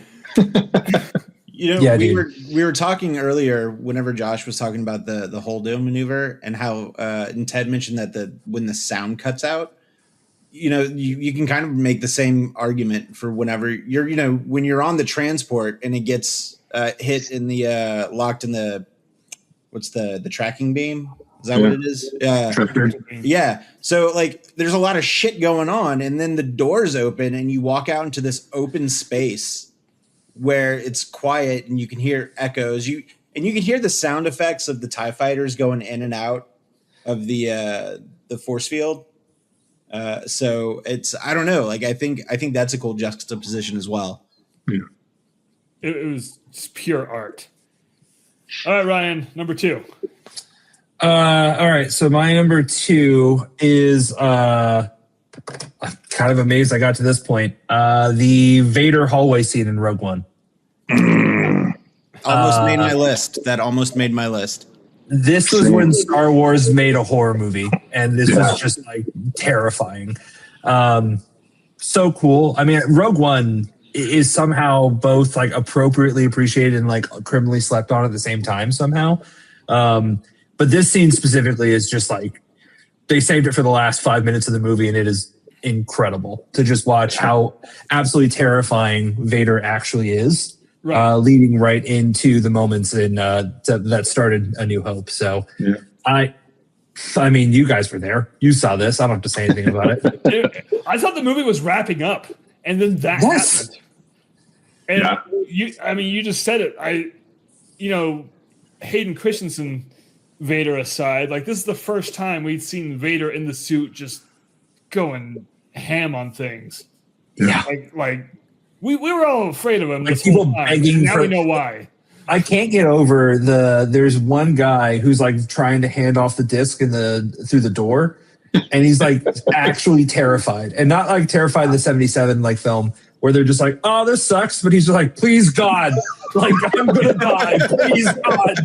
You know, we were talking earlier whenever Josh was talking about the holdo maneuver and how and Ted mentioned that when the sound cuts out, you know, you can kind of make the same argument for whenever you're, you know, when you're on the transport and it gets hit in the locked in the what's the tracking beam? Is that what it is? Yeah. So like there's a lot of shit going on, and then the doors open and you walk out into this open space where it's quiet and you can hear echoes. You can hear the sound effects of the TIE fighters going in and out of the force field. So it's, I don't know. Like, I think that's a cool juxtaposition as well.
Yeah.
It was just pure art. All right, Ryan, number 2.
All right. So my number 2 is, I'm kind of amazed I got to this point. The Vader hallway scene in Rogue One.
Almost made my list. That almost made my list.
This was when Star Wars made a horror movie, and this was just like terrifying. So cool. I mean, Rogue One is somehow both like appropriately appreciated and like criminally slept on at the same time somehow. But this scene specifically is just like they saved it for the last 5 minutes of the movie, and it is incredible to just watch how absolutely terrifying Vader actually is. Right. Leading right into the moments in that started A New Hope. So I mean, you guys were there. You saw this. I don't have to say anything about it.
Dude, I thought the movie was wrapping up, and then that happened. And you just said it. Hayden Christensen, Vader aside, like this is the first time we'd seen Vader in the suit just going ham on things.
Yeah.
Like we were all afraid of him.
Like people begging
now we know why.
I can't get over there's one guy who's like trying to hand off the disc through the door, and he's like actually terrified, and not like terrified of the 77 like film where they're just like, oh, this sucks, but he's just like, please God, like I'm gonna die, please God.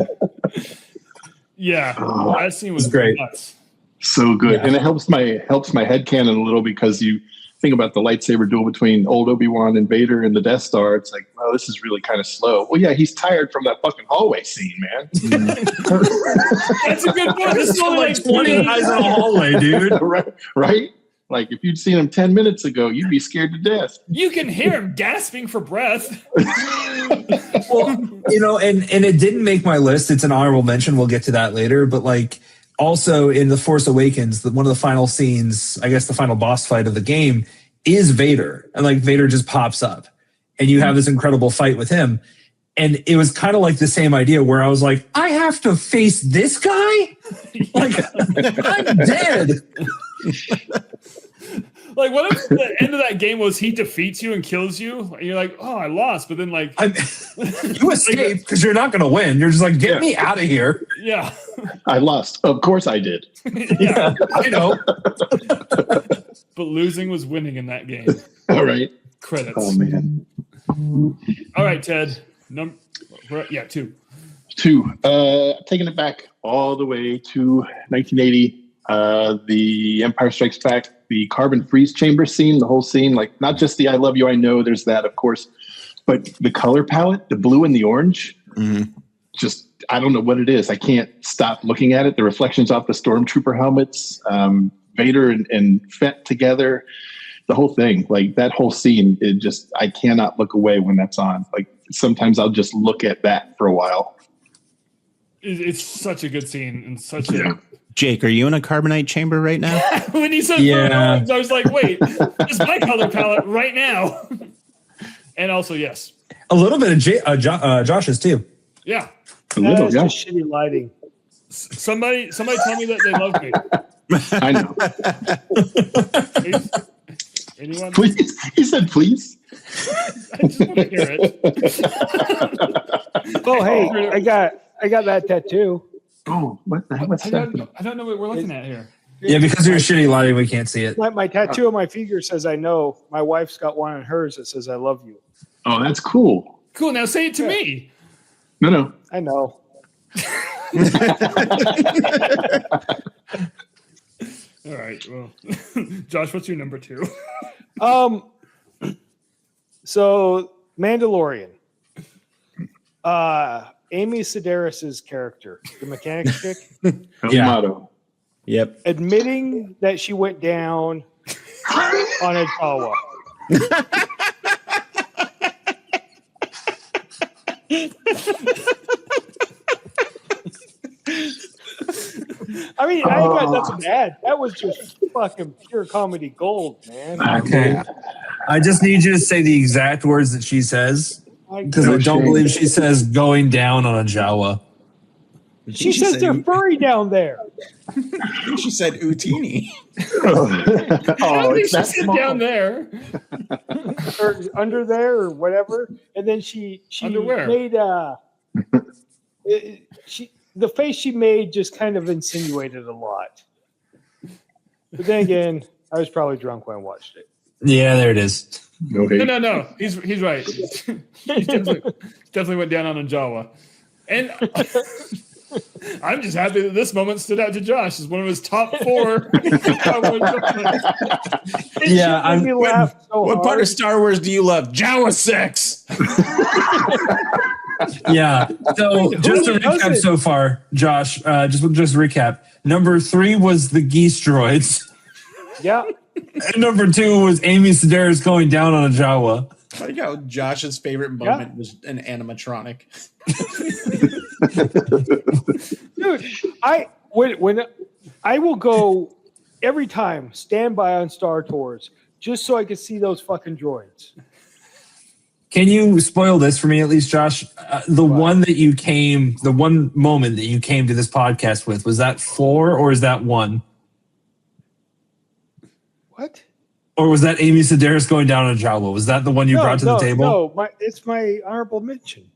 Yeah, that scene was
great.
Nuts.
So good, and it helps my headcanon a little because you think about the lightsaber duel between old Obi-Wan and Vader in the Death Star. It's like, well, this is really kind of slow. Well, yeah, he's tired from that fucking hallway scene, man.
That's a good point. This is only like
20 guys in a hallway, dude.
Right? Like, if you'd seen him 10 minutes ago, you'd be scared to death.
You can hear him gasping for breath.
Well, and it didn't make my list. It's an honorable mention. We'll get to that later. But, like, also in The Force Awakens, one of the final scenes, I guess the final boss fight of the game, is Vader. And, like, Vader just pops up. And you have this incredible fight with him. And it was kind of like the same idea where I was like, I have to face this guy? Like, I'm dead.
Like, what if the end of that game was he defeats you and kills you? And you're like, oh, I lost. But then, like...
you escape because you're not going to win. You're just like, get me out of here.
Yeah.
I lost. Of course I did.
Yeah,
I know.
But losing was winning in that game.
All right.
Credits.
Oh, man.
All right, Ted. 2.
2. Taking it back all the way to 1980. The Empire Strikes Back, the carbon freeze chamber scene, the whole scene, like not just the I love you, I know, there's that, of course, but the color palette, the blue and the orange, just, I don't know what it is. I can't stop looking at it. The reflections off the stormtrooper helmets, Vader and Fett together, the whole thing, like that whole scene, it just, I cannot look away when that's on. Like sometimes I'll just look at that for a while.
It's such a good scene and such a.
Jake, are you in a carbonite chamber right now?
When he said phones, I was like, wait, it's my color palette right now. And also, yes,
A little bit of Josh's too.
yeah.
A little,
That's just shitty lighting.
Somebody tell me that they love me.
I know.
Please? Anyone?
Please. He said, please.
I just want to hear it.
Oh, hey, I got that tattoo.
Oh, what's that?
I don't know what we're looking at here.
Yeah, because of your shitty lighting, we can't see it.
My tattoo on my finger says I know. My wife's got one on hers that says I love you.
Oh, that's cool.
Cool. Now say it to me.
No.
I know.
All right. Well, Josh, what's your number 2?
So Mandalorian. Amy Sedaris's character, the mechanic chick,
Yeah.
Motto.
Yep.
admitting that she went down on a Jawa. I mean, I ain't got nothing to add. That was just fucking pure comedy gold, man.
Okay. I just need you to say the exact words that she says, because I don't believe she says going down on a Jawa.
She says they're furry down there.
She said Utini.
I don't think she said down there.
Or under there or whatever. And then she
Underwear.
made the face she made just kind of insinuated a lot. But then again, I was probably drunk when I watched it.
Yeah, there it is.
No. He's right. He definitely went down on a Jawa. And I'm just happy that this moment stood out to Josh as one of his top 4.
Yeah,
It made me laugh so
What part
hard.
of Star Wars do you love? Jawa sex.
Yeah. So just to
Who
recap
doesn't?
so far, Josh, just recap. Number 3 was the geese droids.
Yeah.
And number 2 was Amy Sedaris going down on a Jawa.
I like how Josh's favorite moment was an animatronic.
Dude, when I will go every time standby on Star Tours just so I can see those fucking droids.
Can you spoil this for me at least, Josh? The one moment that you came to this podcast with, was that 4 or is that 1?
What?
Or was that Amy Sedaris going down on a Jawa? Was that the one you brought to the table?
No, it's my honorable mention.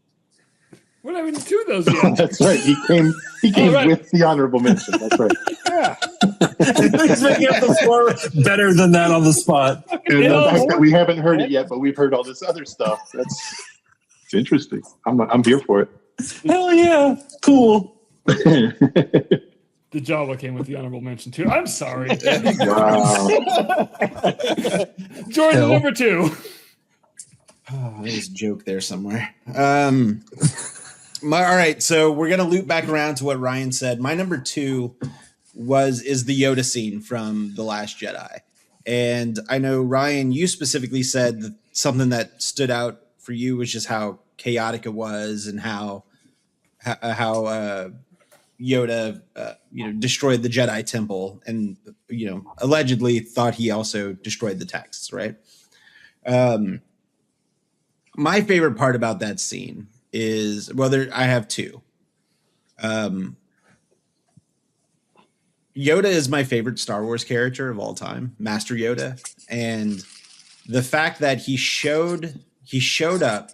We're not even do those yet.
That's right. He came
right.
with the honorable mention. That's right.
Yeah.
He's making up the floor better than that on the spot.
And the fact that we haven't heard it yet, but we've heard all this other stuff. It's interesting. I'm here for it.
Hell yeah. Cool.
The Jawa came with the honorable mention too. I'm sorry.
Wow.
Jordan, number 2.
Oh, there's a joke there somewhere. All right, so we're gonna loop back around to what Ryan said. My number 2 is the Yoda scene from The Last Jedi, and I know Ryan, you specifically said that something that stood out for you was just how chaotic it was, and how Yoda, destroyed the Jedi Temple, and allegedly thought he also destroyed the texts, right? My favorite part about that scene is, I have 2. Yoda is my favorite Star Wars character of all time, Master Yoda, and the fact that he showed up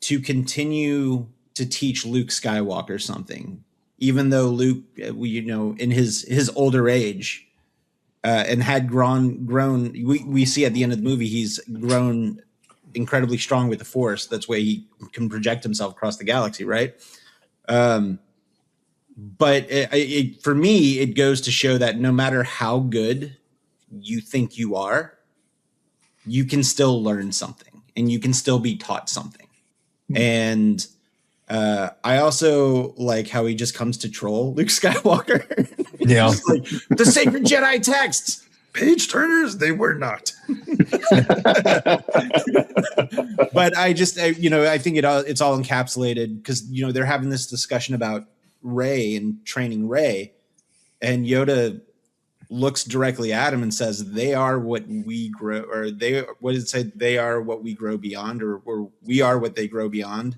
to continue to teach Luke Skywalker something, even though Luke, in his older age, and had grown. We see at the end of the movie he's grown incredibly strong with the Force. That's why he can project himself across the galaxy, right? But for me, it goes to show that no matter how good you think you are, you can still learn something, and you can still be taught something. And I also like how he just comes to troll Luke Skywalker.
Yeah.
Like, the sacred Jedi texts, page turners, they were not. But I think it's all encapsulated because they're having this discussion about Rey and training Rey, and Yoda looks directly at him and says, "They are what we grow," or what did it say? They are what we grow beyond, or we are what they grow beyond.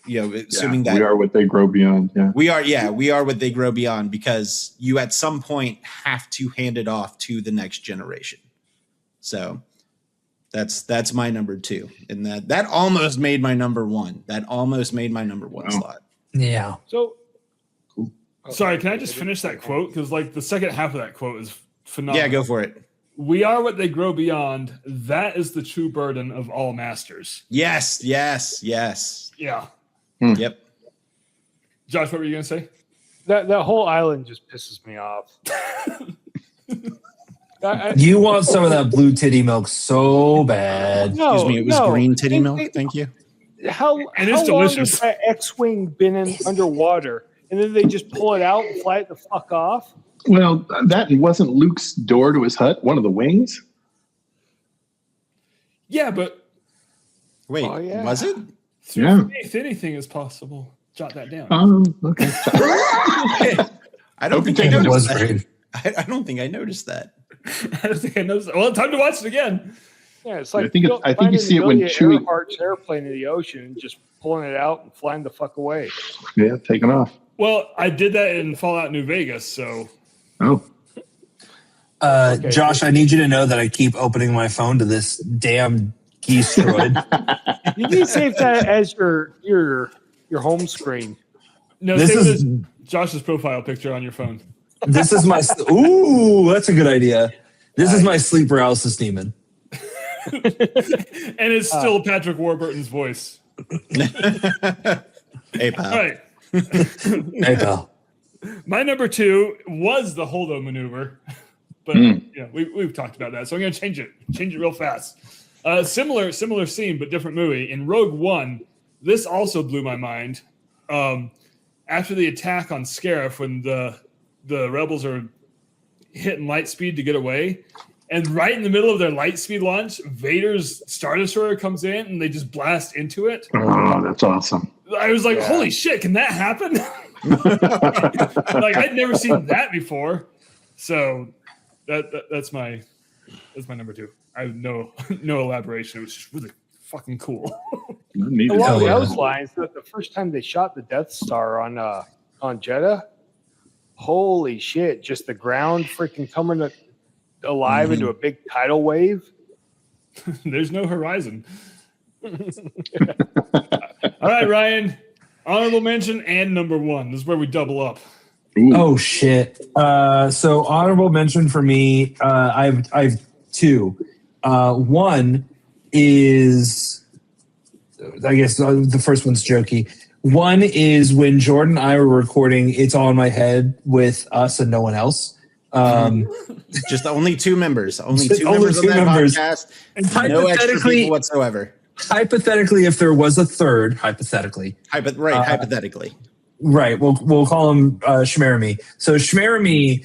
Assuming that
we are what they grow beyond. Yeah,
we are what they grow beyond, because you at some point have to hand it off to the next generation. So that's my number 2, and that almost made my number 1. That almost made my number 1 slot.
Yeah.
So,
Sorry, can I just finish that quote? Because the second half of that quote is phenomenal.
Yeah, go for it.
We are what they grow beyond. That is the true burden of all masters.
Yes.
Yeah.
Yep.
Josh, what were you going to say?
that whole island just pisses me off.
You want some of that blue titty milk so bad.
No,
Excuse me, it was green titty milk. Thank you.
How long
delicious.
has that X-Wing been underwater? And then they just pull it out and fly it the fuck off?
Well, that wasn't Luke's door to his hut, one of the wings?
Yeah, but
Wait, was it?
through faith, anything is possible. Jot that down.
Okay.
I don't think I
It
noticed
was
that.
green.
I don't think I noticed that.
I don't think I noticed that. Well, time to watch it again.
Yeah, it's like
I think you see it when Chewie.
Earhart's airplane in the ocean and just pulling it out and flying the fuck away.
Yeah, taking off.
Well, I did that in Fallout New Vegas, so
Oh,
Okay.
Josh, I need you to know that I keep opening my phone to this damn geese droid.
You need to save that as your home screen.
no,
This
save
is-
it as Josh's profile picture on your phone.
This is my ooh, that's a good idea. This is my sleep paralysis demon.
And it's still Patrick Warburton's voice.
Hey, pal.
All right.
Hey pal.
My number 2 was the Holdo maneuver, but we've talked about that, so I'm going to change it real fast. Similar scene, but different movie. In Rogue One, this also blew my mind. After the attack on Scarif, when the rebels are hitting light speed to get away, and right in the middle of their light speed launch, Vader's Star Destroyer comes in and they just blast into it.
oh, that's awesome.
I was like, holy shit, can that happen? Like, I'd never seen that before. So that's my number 2. I have no elaboration. It was just really fucking cool.
Neither.
Along
yeah.
those lines, the first time they shot the Death Star on Jeddah, holy shit! Just the ground freaking coming alive into a big tidal wave.
There's no horizon. All right, Ryan. Honorable mention and number 1. This is where we double up.
Ooh.
Oh shit. So honorable mention for me, I've 2. One is, I guess the first one's jokey. One is when Jordan and I were recording It's All in My Head with us and no one else.
Just only 2 members. Only 2
Only
members on
2
that
members.
podcast.
And
No extra
hypothetically,
people whatsoever.
hypothetically, if there was a third, hypothetically,
Hypothetically.
right, we'll call him Shmeremy. So Shmeremy,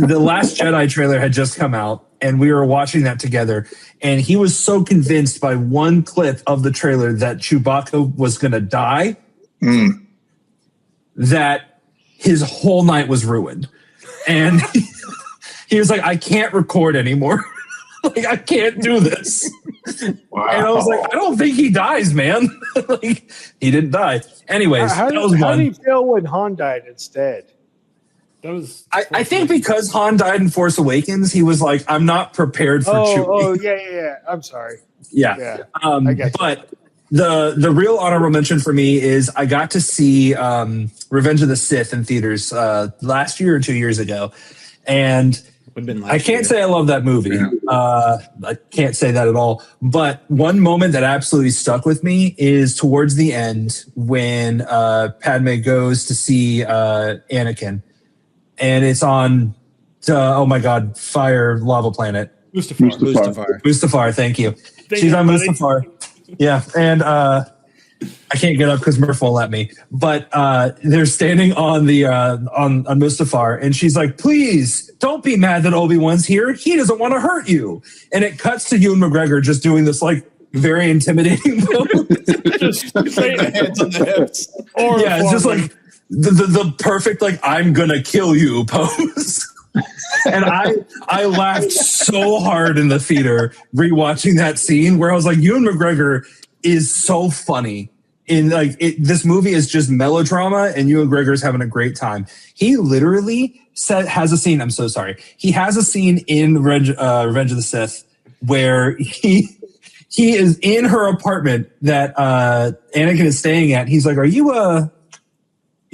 the Last Jedi trailer had just come out, and we were watching that together. And he was so convinced by one clip of the trailer that Chewbacca was going to die that his whole night was ruined. And he was like, I can't record anymore. Like, I can't do this.
Wow.
And I was like, I don't think he dies, man. Like, he didn't die. Anyways,
How
that was
did
one.
he feel when Han died instead?
That was.
I think because Han died in Force Awakens, he was like, I'm not prepared for Chewie.
Oh, yeah. I'm sorry.
Yeah.
Yeah. I get you.
But the real honorable mention for me is I got to see Revenge of the Sith in theaters last year or 2 years ago. And I can't say I love that movie.
Yeah.
I can't say that at all. But one moment that absolutely stuck with me is towards the end when Padme goes to see Anakin. And it's on, oh my God, Fire Lava Planet.
Mustafar.
Mustafar.
Mustafar, thank you.
Thank
She's
you,
on
buddy.
Mustafar. Yeah. And I can't get up because Murph won't let me. But they're standing on the on Mustafar, and she's like, "Please don't be mad that Obi-Wan's here. He doesn't want to hurt you." And it cuts to Ewan McGregor just doing this like very intimidating pose.
Just
Hands on the hips.
or
Yeah, it's just like the perfect like I'm gonna kill you pose. And I laughed so hard in the theater rewatching that scene where I was like, Ewan McGregor is so funny. In like this movie is just melodrama, and Ewan McGregor's having a great time. He literally has a scene. I'm so sorry. He has a scene in Revenge of the Sith where he is in her apartment that Anakin is staying at. He's like, "Are you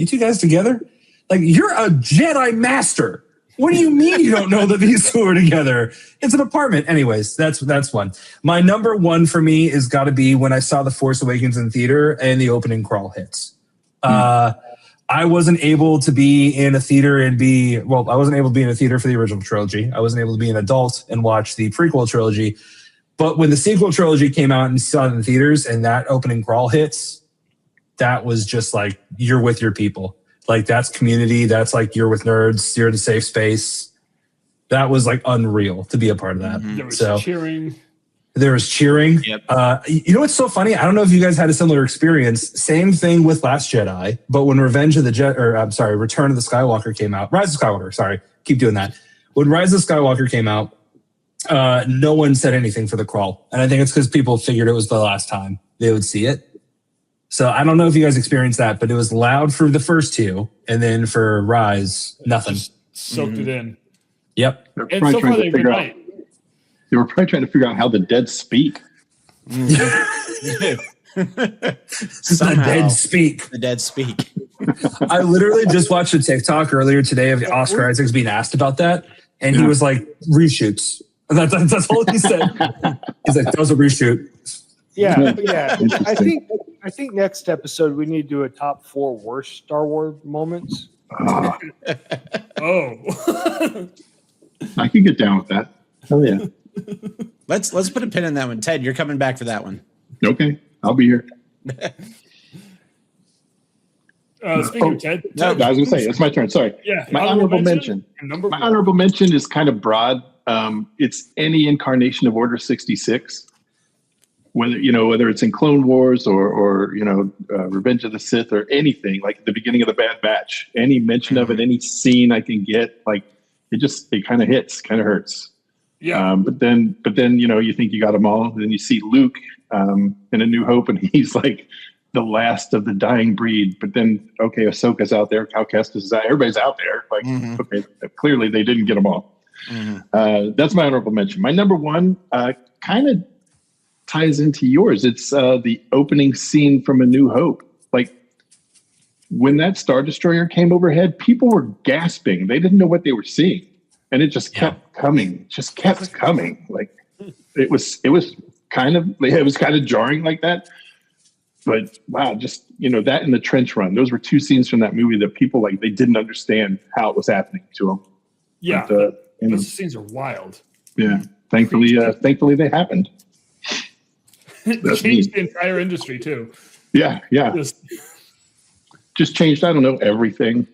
two guys together? Like, you're a Jedi Master. What do you mean you don't know that these two are together? It's an apartment." Anyways, that's one. My number one for me is got to be when I saw The Force Awakens in theater and the opening crawl hits. I wasn't able to be in a theater I wasn't able to be in a theater for the original trilogy. I wasn't able to be an adult and watch the prequel trilogy. But when the sequel trilogy came out and saw it in theaters and that opening crawl hits, that was just like, you're with your people. Like, that's community. That's like, you're with nerds. You're in a safe space. That was like unreal to be a part of that.
There was cheering.
There was cheering.
Yep.
You know what's so funny? I don't know if you guys had a similar experience. Same thing with Last Jedi, but when Return of the Skywalker came out, Rise of Skywalker, sorry, keep doing that. When Rise of Skywalker came out, no one said anything for the crawl. And I think it's because people figured it was the last time they would see it. So I don't know if you guys experienced that, but it was loud for the first two, and then for Rise, nothing.
Just soaked it in.
Yep.
And so far they've been right.
They were probably trying to figure out how the dead speak.
The dead speak.
The dead speak.
I literally just watched a TikTok earlier today of Oscar Isaacs being asked about that, and he was like, "Reshoots." That's all he said. He's like, "That was a reshoot."
Yeah. I think next episode we need to do a top 4 worst Star Wars moments.
Oh.
I can get down with that. Oh yeah.
Let's put a pin in that one. Ted, you're coming back for that one.
Okay, I'll be here.
Speaking of Ted,
I was going to say it's my turn. Sorry.
Yeah.
My honorable mention. My honorable mention is kind of broad. It's any incarnation of Order 66. Whether it's in Clone Wars or Revenge of the Sith or anything, like at the beginning of the Bad Batch, any mention of it, any scene I can get, like it kind of hits, kind of hurts.
Yeah.
But then you think you got them all. Then you see Luke in A New Hope, and he's like the last of the dying breed. But then, okay, Ahsoka's out there, Cal Kestis is out, everybody's out there. Like, okay, clearly they didn't get them all. That's my honorable mention. My number one kind of ties into yours. It's the opening scene from A New Hope. Like, when that Star Destroyer came overhead, people were gasping. They didn't know what they were seeing. And it just kept coming, Like, it was kind of jarring like that. But wow, just, that in the trench run, those were two scenes from that movie that people, like, they didn't understand how it was happening to them.
Yeah.
But,
those scenes are wild.
Yeah. Thankfully they happened.
It changed the entire industry too.
Yeah. Just changed, I don't know, everything.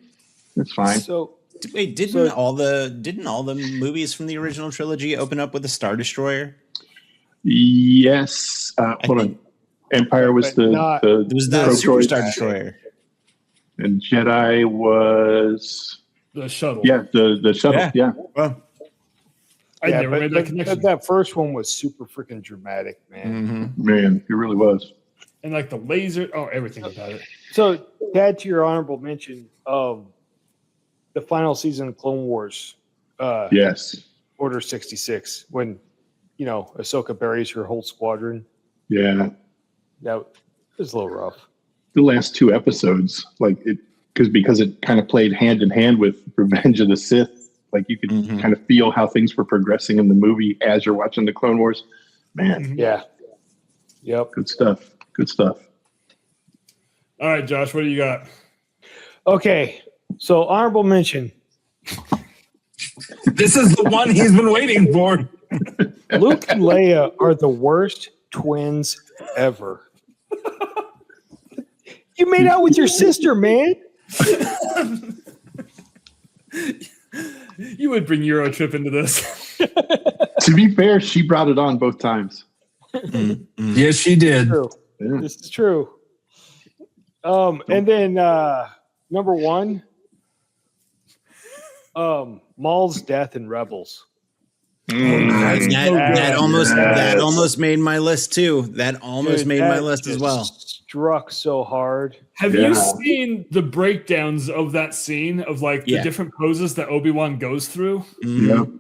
It's fine.
So
wait, didn't all the movies from the original trilogy open up with a Star Destroyer?
Yes. Hold on. Empire was the
it was the Super Star Destroyer.
And Jedi was
the shuttle.
Yeah, the shuttle. Yeah.
Well,
I never made that connection.
That first one was super freaking dramatic, man.
Man, it really was.
And like the laser, everything about it.
So, Dad, to your honorable mention of the final season of Clone Wars.
Yes.
Order 66, when Ahsoka buries her whole squadron.
Yeah.
That was a little rough.
The last 2 episodes, like because it kind of played hand in hand with Revenge of the Sith. Like, you could kind of feel how things were progressing in the movie as you're watching the Clone Wars. Man.
Yeah. Yep.
Good stuff.
All right, Josh, what do you got?
Okay. So, honorable mention.
This is the one he's been waiting for.
Luke and Leia are the worst twins ever. You made out with your sister, man.
You would bring Eurotrip into this.
To be fair, she brought it on both times.
Yes, she did.
True.
Yeah.
This is true. And then number 1, Maul's death in Rebels.
That almost made my list too. That almost made my list as well.
Struck so hard.
Have you seen the breakdowns of that scene of like the different poses that Obi-Wan goes through?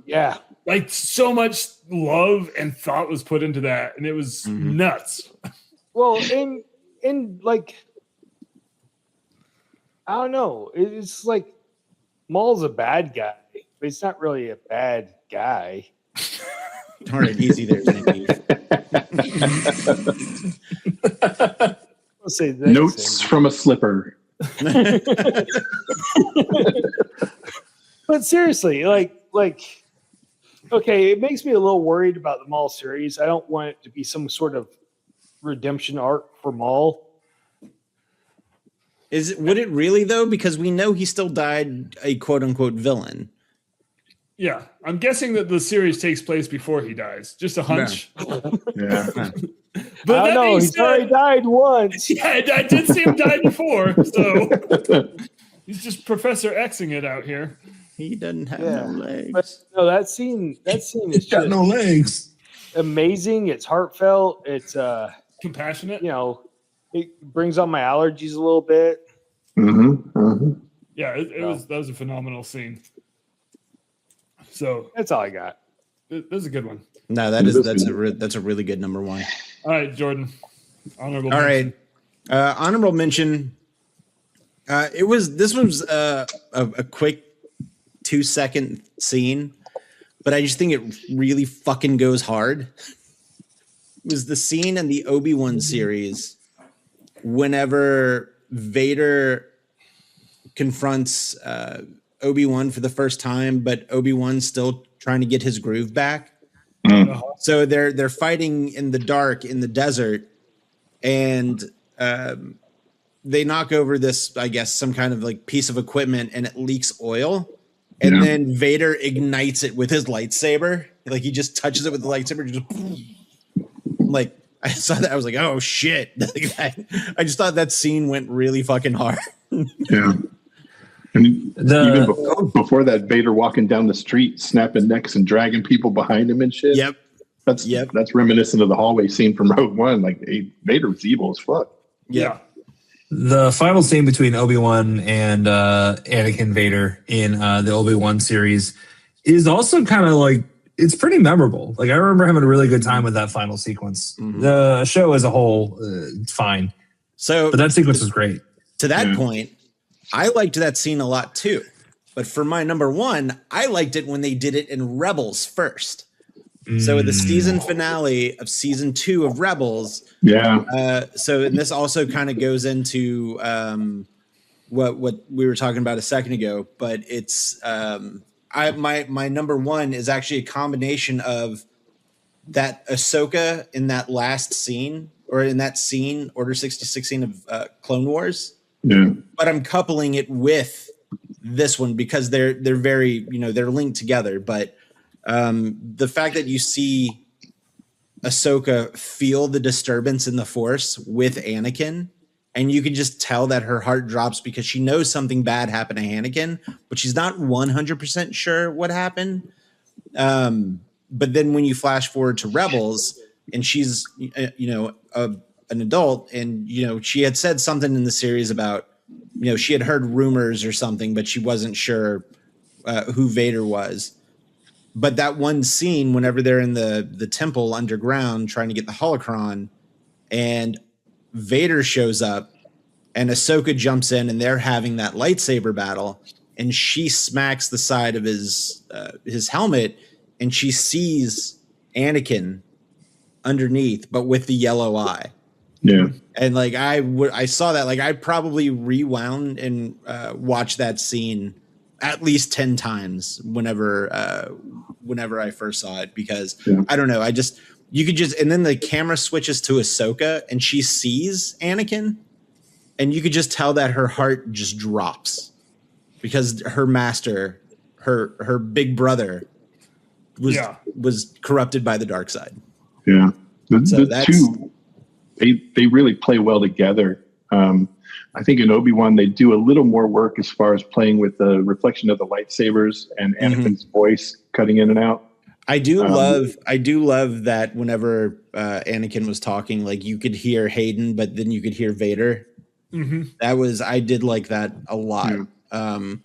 Yeah.
Like so much love and thought was put into that, and it was nuts.
Well, in like, I don't know. It's like Maul's a bad guy, but he's not really a bad guy.
All right, easy there, Nicky.
Let's say
Notes from a slipper.
But seriously, like, okay, it makes me a little worried about the Maul series. I don't want it to be some sort of redemption arc for Maul.
Would it really though? Because we know he still died a quote unquote villain.
Yeah, I'm guessing that the series takes place before he dies. Just a hunch.
Yeah.
But
I don't know. He's already died once.
Yeah, I did see him die before, so he's just Professor Xing it out here.
He doesn't have no legs.
But no, that scene is
He's got
just
no legs.
amazing. It's heartfelt. It's
Compassionate.
it brings on my allergies a little bit.
Yeah, that was a phenomenal scene. So
That's all I got.
that was a good one.
No, that's a really good number 1.
All right, Jordan. Honorable.
All
mention.
right, honorable mention. This was a quick 2-second scene, but I just think it really fucking goes hard. It was the scene in the Obi-Wan series whenever Vader confronts Obi-Wan for the first time, but Obi-Wan's still trying to get his groove back. So they're fighting in the dark in the desert, and they knock over this, I guess, some kind of like piece of equipment, and it leaks oil. And then Vader ignites it with his lightsaber. Like he just touches it with the lightsaber. Just like I saw that, I was like, oh shit! I just thought that scene went really fucking hard.
Yeah. And even before that, Vader walking down the street, snapping necks and dragging people behind him and shit.
Yep.
That's reminiscent of the hallway scene from Rogue One. Like Vader was evil as fuck.
Yeah.
The final scene between Obi-Wan and Anakin Vader in the Obi-Wan series is also kind of like, it's pretty memorable. Like I remember having a really good time with that final sequence. The show as a whole, it's fine. But that sequence was great.
To that point, I liked that scene a lot too. But for my number 1, I liked it when they did it in Rebels first. So the season finale of season 2 of Rebels.
Yeah.
So and this also kind of goes into what we were talking about a second ago, but it's my number 1 is actually a combination of that Ahsoka in that last scene, or in that scene, Order 66 scene of Clone Wars.
Yeah.
But I'm coupling it with this one because they're very, they're linked together. But the fact that you see Ahsoka feel the disturbance in the Force with Anakin, and you can just tell that her heart drops because she knows something bad happened to Anakin, but she's not 100% sure what happened. But then when you flash forward to Rebels, and she's, an adult, and, she had said something in the series about, she had heard rumors or something, but she wasn't sure who Vader was. But that one scene, whenever they're in the temple underground trying to get the holocron, and Vader shows up, and Ahsoka jumps in, and they're having that lightsaber battle, and she smacks the side of his helmet, and she sees Anakin underneath, but with the yellow eye.
Yeah.
And like I saw that, like I probably rewound and watched that scene at least 10 times whenever I first saw it, because I don't know, and then the camera switches to Ahsoka and she sees Anakin, and you could just tell that her heart just drops because her master, her big brother, was corrupted by the dark side.
Yeah,
So
the two, they really play well together. I think in Obi-Wan they do a little more work as far as playing with the reflection of the lightsabers and Anakin's voice cutting in and out.
I do love that whenever Anakin was talking, like you could hear Hayden, but then you could hear Vader. I did like that a lot.
Yeah.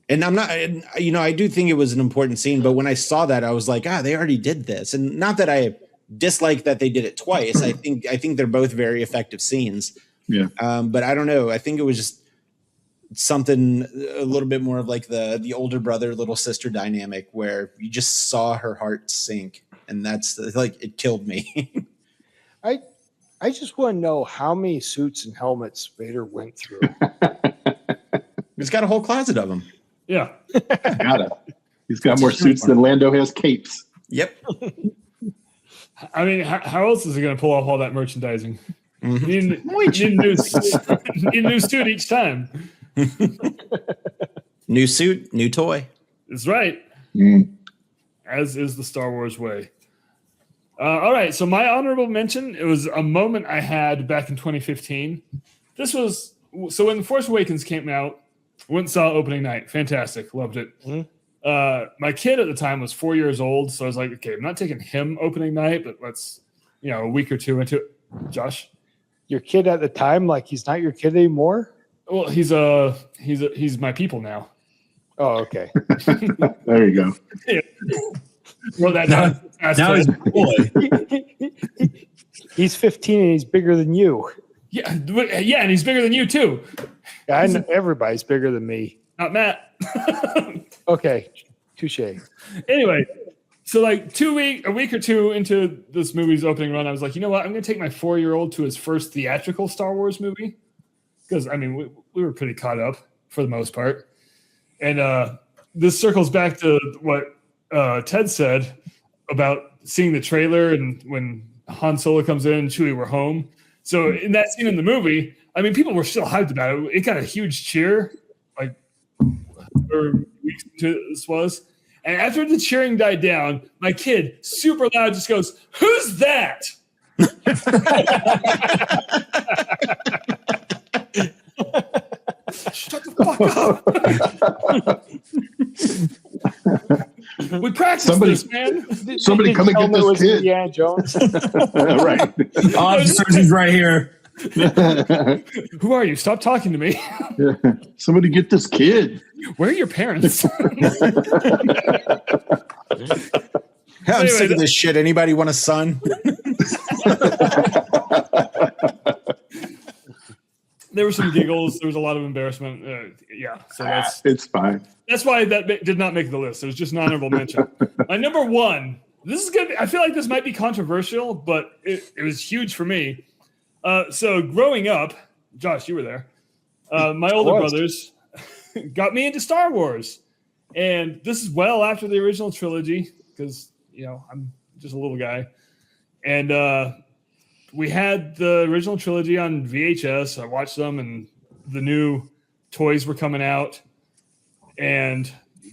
And I'm not, I do think it was an important scene, but when I saw that, I was like, they already did this. And not that I dislike that they did it twice. I think they're both very effective scenes.
Yeah.
But I don't know. I think it was just something a little bit more of like the older brother, little sister dynamic where you just saw her heart sink. And that's like, it killed me.
I just want to know how many suits and helmets Vader went through.
He's got a whole closet of them.
Yeah.
He's got more suits than Lando has capes.
Yep.
I mean, how else is he going to pull off all that merchandising? You need a new suit each time.
New suit, new toy.
That's right. As is the Star Wars way. All right, so my honorable mention, it was a moment I had back in 2015. This was, so when The Force Awakens came out, went and saw opening night. Fantastic. Loved it. My kid at the time was 4 years old, so I was like, okay, I'm not taking him opening night, but let's, a week or two into it. Josh?
Your kid at the time, like he's not your kid anymore?
Well, he's my people now.
Oh, okay.
There you go.
Yeah. Wrote that down.
Now he's a boy.
He's 15 and he's bigger than you.
Yeah, and he's bigger than you too.
Yeah, I know everybody's bigger than me.
Not Matt.
Okay, touche.
Anyway, so like a week or two into this movie's opening run, I was like, you know what? I'm going to take my 4-year-old to his first theatrical Star Wars movie because I mean we were pretty caught up for the most part, and this circles back to what Ted said about seeing the trailer and when Han Solo comes in and Chewie were home. So in that scene in the movie, I mean, people were still hyped about it. It got a huge cheer, like weeks into this was. And after the cheering died down, my kid, super loud, just goes, "Who's that?" Shut the fuck up. We practiced this, man.
Somebody come and get this kid.
Indiana Jones.
Right.
Officers, he's right here.
Who are you? Stop talking to me.
Somebody get this kid.
Where are your parents?
I'm sick of this shit. Anybody want a son?
There were some giggles. There was a lot of embarrassment. So
It's fine.
that's why that did not make the list. It was just an honorable mention. My number one. This is good. I feel like this might be controversial, but it was huge for me. So growing up, Josh, you were there. My older brothers got me into Star Wars, and this is well after the original trilogy because I'm just a little guy, and we had the original trilogy on VHS. I watched them, and the new toys were coming out, and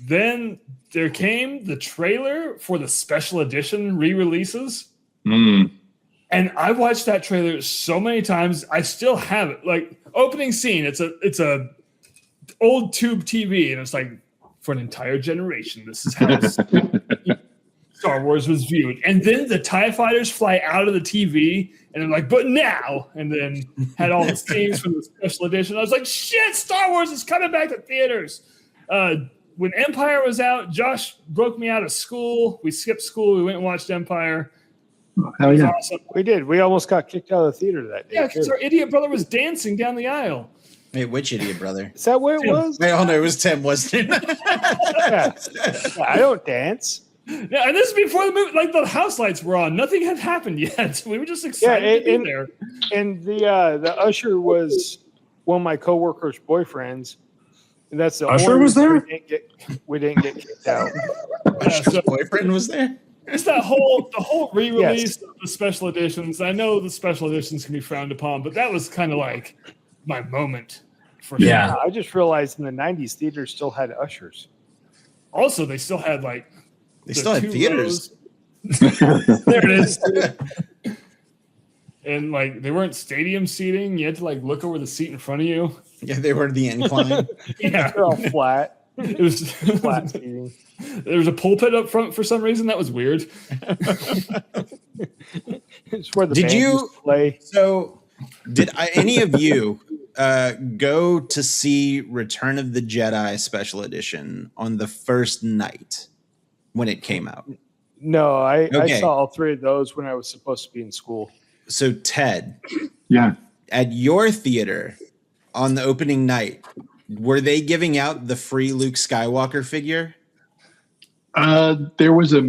then there came the trailer for the special edition re-releases. And I watched that trailer so many times. I still have it. Like opening scene, it's a old tube TV, and it's like for an entire generation, this is how Star Wars was viewed. And then the TIE fighters fly out of the TV, and they're like, "But now," and then had all the scenes from the special edition. I was like, "Shit, Star Wars is coming back to theaters." When Empire was out, Josh broke me out of school. We skipped school. We went and watched Empire.
Hell yeah.
Awesome.
We did. We almost got kicked out of the theater that day.
Yeah, because our idiot brother was dancing down the aisle.
Wait, which idiot brother?
Is that what it was?
Wait, hold on. It was Tim, wasn't it?
Yeah. I don't dance.
Yeah, and this is before the movie, like the house lights were on. Nothing had happened yet. We were just excited to be there.
And the usher was one of my coworkers' boyfriends. And that's the
Usher
only
was there?
We didn't get kicked out.
Usher's boyfriend was there?
It's the whole re-release of the special editions. I know the special editions can be frowned upon, but that was kind of like my moment. For
Yeah.
sure.
I just realized in the 90s, theaters still had ushers.
Also, they still had like
They still had
2
theaters.
rows. There it is. And like they weren't stadium seating. You had to like look over the seat in front of you.
Yeah, they were the incline.
Yeah,
They're all flat.
it was
Flat seating.
There was a pulpit up front for some reason. That was weird.
It's where the
Did
band
you-
used to play.
So, did any of you go to see Return of the Jedi Special Edition on the first night when it came out?
No, I
Okay.
saw all 3 of those when I was supposed to be in school.
So, Ted,
Yeah.
at your theater on the opening night, were they giving out the free Luke Skywalker figure?
There was a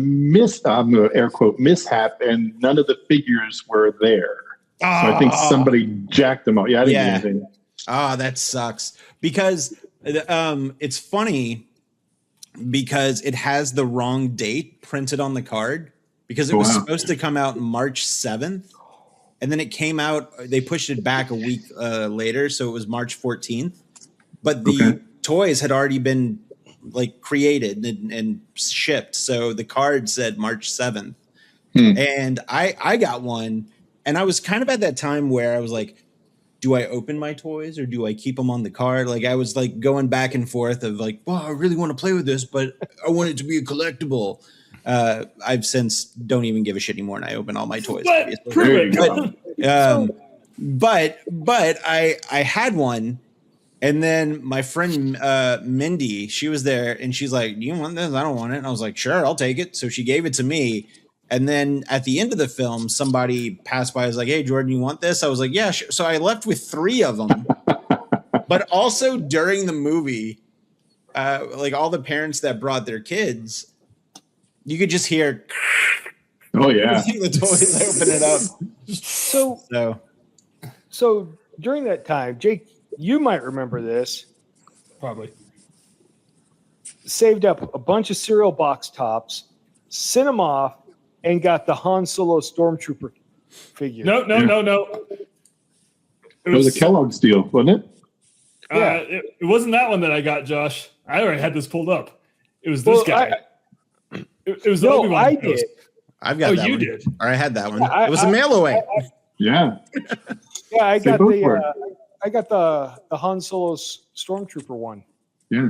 air quote mishap, and none of the figures were there. So I think somebody jacked them up. Yeah, I didn't
Yeah.
get anything.
Ah, that sucks because it's funny because it has the wrong date printed on the card because it was
Wow.
supposed to come out March 7th and then it came out, they pushed it back a week later, so it was March 14th, but the
Okay.
toys had already been like created and shipped, so the card said March 7th. And I got one, and I was kind of at that time where I was like, do I open my toys or do I keep them on the card? Like I was like going back and forth of like, well, I really want to play with this, but I want it to be a collectible. I've since don't even give a shit anymore, and I open all my toys.
But
obviously.
prove it.
But I had one, and then my friend Mindy, she was there, and she's like, "Do you want this?" I don't want it. And I was like, "Sure, I'll take it." So she gave it to me. And then at the end of the film, somebody passed by. I was like, "Hey, Jordan, you want this?" I was like, "Yeah, sure." So I left with 3 of them. But also during the movie, like all the parents that brought their kids, you could just hear
Oh yeah.
the toys open it up.
So during that time, Jake, you might remember this.
Probably.
Saved up a bunch of cereal box tops, sent them off, and got the Han Solo Stormtrooper figure.
No. It
It was a Kellogg's deal, wasn't it?
Yeah.
It wasn't that one that I got, Josh. I already had this pulled up. It was this guy. It was the
No,
Obi-Wan
I
post.
did.
I've got
Oh,
that
you
one.
did.
Or I had that one.
Yeah,
It was a mail away.
Yeah.
Yeah, I
They
got
both
the
were.
I got the Han Solo Stormtrooper one.
Yeah.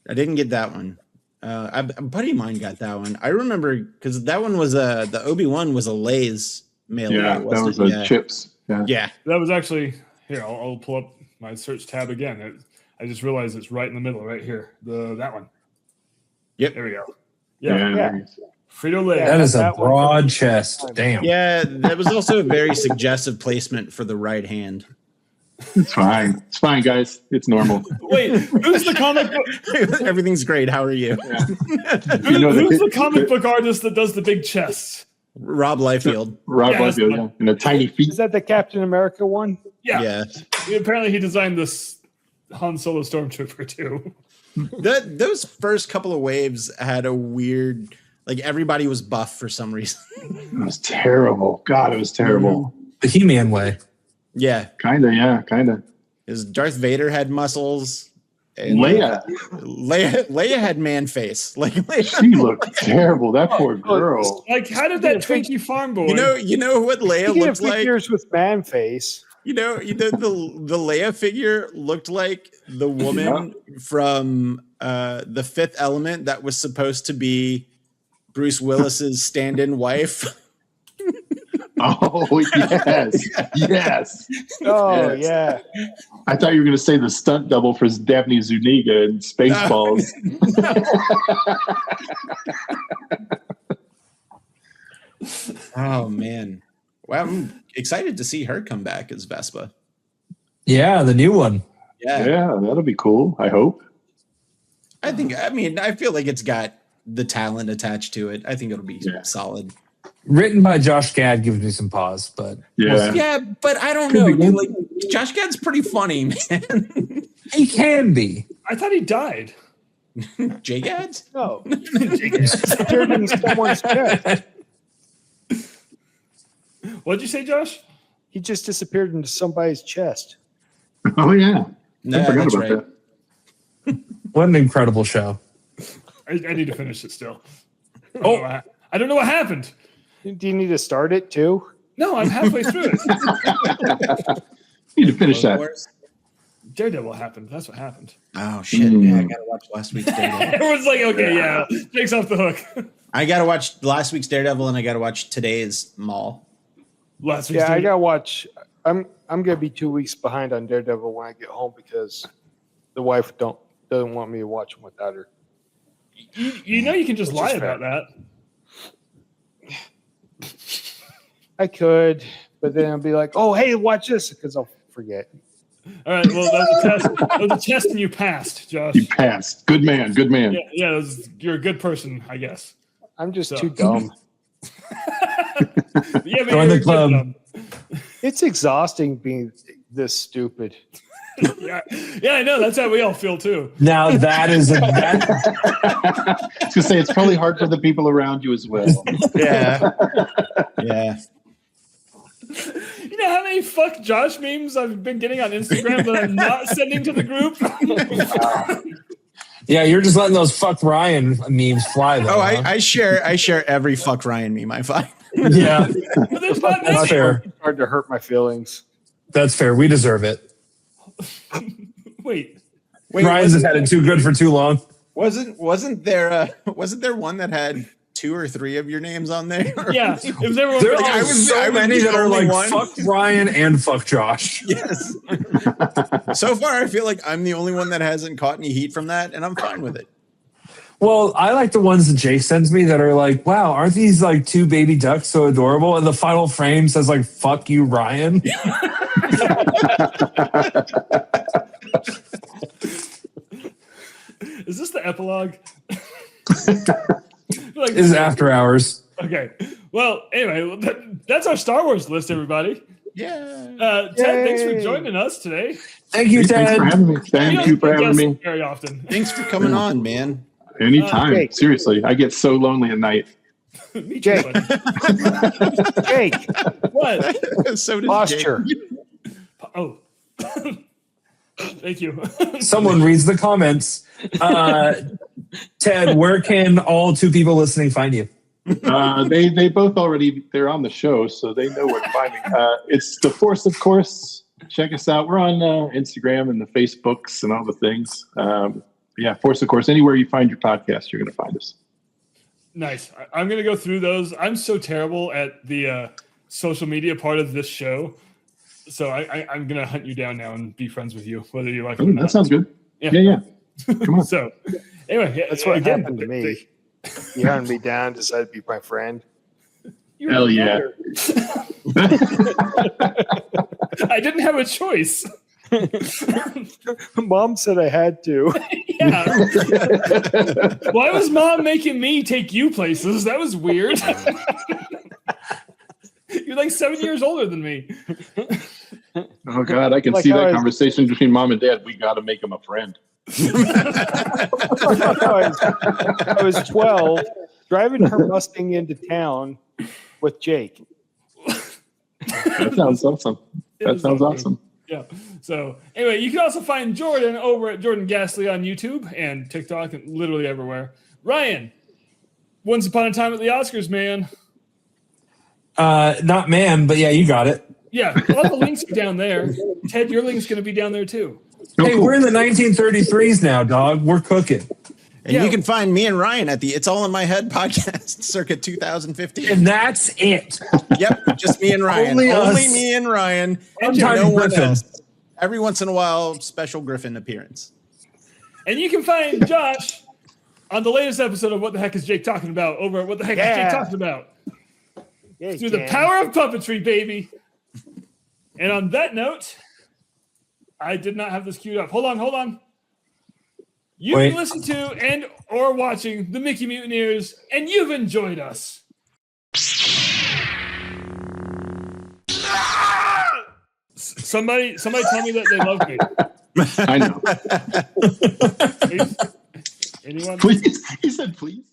I didn't get that one. A buddy of mine got that one. I remember because that one was the Obi-Wan was a Lay's mail.
Yeah.
away,
That
wasn't
was
it?
chips. Yeah.
Yeah.
That was actually here. I'll pull up my search tab again. I just realized it's right in the middle, right here. That one.
Yep.
There we go.
Yeah.
Yeah. Frito Lay.
Yeah.
That is a
That one.
broad chest. Damn.
Yeah, that was also a very suggestive placement for the right hand.
It's fine. It's fine, guys. It's normal.
Wait, who's the comic book?
Everything's great. How are you?
Who's the comic book artist that does the big chests?
Rob Liefeld.
Rob
Yeah, that's
Liefeld,
fine.
yeah. And a tiny feet.
Is that the Captain America one?
Yeah.
Yeah.
Apparently, he designed this Han Solo Stormtrooper too.
Those first couple of waves had a weird, like everybody was buff for some reason.
It was terrible. God, it was terrible.
The He-Man way.
Yeah.
Kinda, yeah, kinda.
Because Darth Vader had muscles. And
Leia,
Leia had man face. Like Leia,
she looked terrible. That poor girl.
Like, how did that Twinkie farm boy?
you know what Leia
Speaking of
looks like?
figures with man face.
You know the Leia figure looked like the woman from The Fifth Element that was supposed to be Bruce Willis's stand-in wife.
Oh yes, yes.
Oh
Yes.
yeah.
I thought you were going to say the stunt double for Daphne Zuniga in Spaceballs.
Oh man, well, I'm excited to see her come back as Vespa.
Yeah, the new one.
Yeah,
Yeah, that'll be cool. I hope.
I feel like it's got the talent attached to it. I think it'll be solid.
Written by Josh Gad gives me some pause, but
Yeah.
Yeah, but I don't know. Dude, like Josh Gad's pretty funny, man.
he can be.
I thought he died.
Jay Gads?
No. Disappeared in someone's chest.
What'd you say, Josh?
He just disappeared into somebody's chest.
Oh yeah,
No,
I forgot
that's
about
right.
that.
What an incredible show.
I need to finish it still. I don't know what happened.
Do you need to start it too?
No, I'm halfway through it.
You need to finish that.
Daredevil happened. That's what happened.
Oh shit! Yeah, I gotta watch last week's Daredevil.
Everyone's like, okay, yeah, Jake's off the hook.
I gotta watch last week's Daredevil, and I gotta watch today's Mall.
Last week's
Yeah, I
Daredevil.
gotta watch. I'm gonna be 2 weeks behind on Daredevil when I get home because the wife doesn't want me to watch him without her.
You know you can just
Which
lie
is fair.
about that.
I could, but then I'll be like, "Oh, hey, watch this," because I'll forget.
All right, well, that was a test. That was a test, and you passed, Josh.
You passed. Good man. Good man.
Yeah, you're a good person, I guess.
I'm just
So-
too dumb.
Yeah, but
Join
you're
the
a good
club.
one.
It's exhausting being this stupid.
Yeah, I know. That's how we all feel too.
Now that is
I was gonna say it's probably hard for the people around you as well.
Yeah, yeah.
You know how many fuck Josh memes I've been getting on Instagram that I'm not sending to the group?
yeah, you're just letting those fuck Ryan memes fly though.
Oh,
huh?
I share every fuck Ryan meme I find.
yeah,
But there's not
that's
many.
fair.
It's hard to hurt my feelings.
That's fair. We deserve it.
Wait,
Ryan's has had it too good for too long.
wasn't there one that had 2 or 3 of your names on there?
yeah. It was everyone.
There
I
are
was-
so many
the
that are
only
like
one.
fuck Ryan and fuck Josh.
Yes. So far, I feel like I'm the only one that hasn't caught any heat from that, and I'm fine with it.
Well, I like the ones that Jake sends me that are like, wow, aren't these like 2 baby ducks so adorable? And the final frame says like, fuck you, Ryan.
Is this the epilogue? Like,
This is after hours.
okay. Well, anyway, that's our Star Wars list, everybody.
Yeah.
Ted, thanks for
Yay.
joining us today.
Thank you,
Thanks
Ted.
for having me.
We
Thank
don't
you for
get
having
guests
me.
very often.
Thanks for coming on, man.
Anytime.
Jake.
Seriously, I get so lonely at night.
Me too,
Jake.
buddy.
Jake,
What?
So did
posture.
Oh. Thank you.
Someone reads the comments. Ted, where can all 2 people listening find you?
They both they're on the show, so they know where to find me. It's The Force, of course. Check us out. We're on Instagram and the Facebooks and all the things. Yeah, Force, of course. Anywhere you find your podcast, you're going to find us.
Nice. I'm going to go through those. I'm so terrible at the social media part of this show. So I'm going to hunt you down now and be friends with you, whether you like it or
Oh,
not.
that sounds good.
Yeah.
Yeah. Come on.
So anyway, yeah,
That's what
again,
happened to me. You hunted me down, decided to be my friend.
you
Hell
were
yeah.
better. I didn't have a choice.
Mom said I had to.
Yeah. Why was Mom making me take you places? That was weird. You're like 7 years older than me.
Oh, God. I can
Like
see
how
that
I-
conversation between mom and dad. We got to make him a friend.
I was 12, driving her Mustang into town with Jake.
That sounds awesome. That sounds awesome.
Yeah. So anyway, you can also find Jordan over at Jordan Gasly on YouTube and TikTok and literally everywhere. Ryan, Once Upon a Time at the Oscars, man.
Not man, but yeah, you got it.
Yeah, all the links are down there. Ted, your link's going to be down there too.
Hey, we're in the 1933s now, dog. We're cooking.
And
Yeah.
you can find me and Ryan at the It's All in My Head podcast circa 2015.
And that's it.
Yep, just me and Ryan.
Only
Only
us.
me and Ryan. And
Sometimes
no one
Griffin.
else. Every once in a while, special Griffin appearance.
And you can find Josh on the latest episode of What the Heck is Jake Talking About over at What the Heck is Jake
Yeah.
Talking About.
Yeah,
Through the power of puppetry, baby. And on that note, I did not have this queued up. Hold on. You've
Wait.
been listening to and or watching the Mickey Mutineers, and you've enjoyed us. Somebody tell me that they love me.
I know.
Please. Anyone?
Please. He said, please.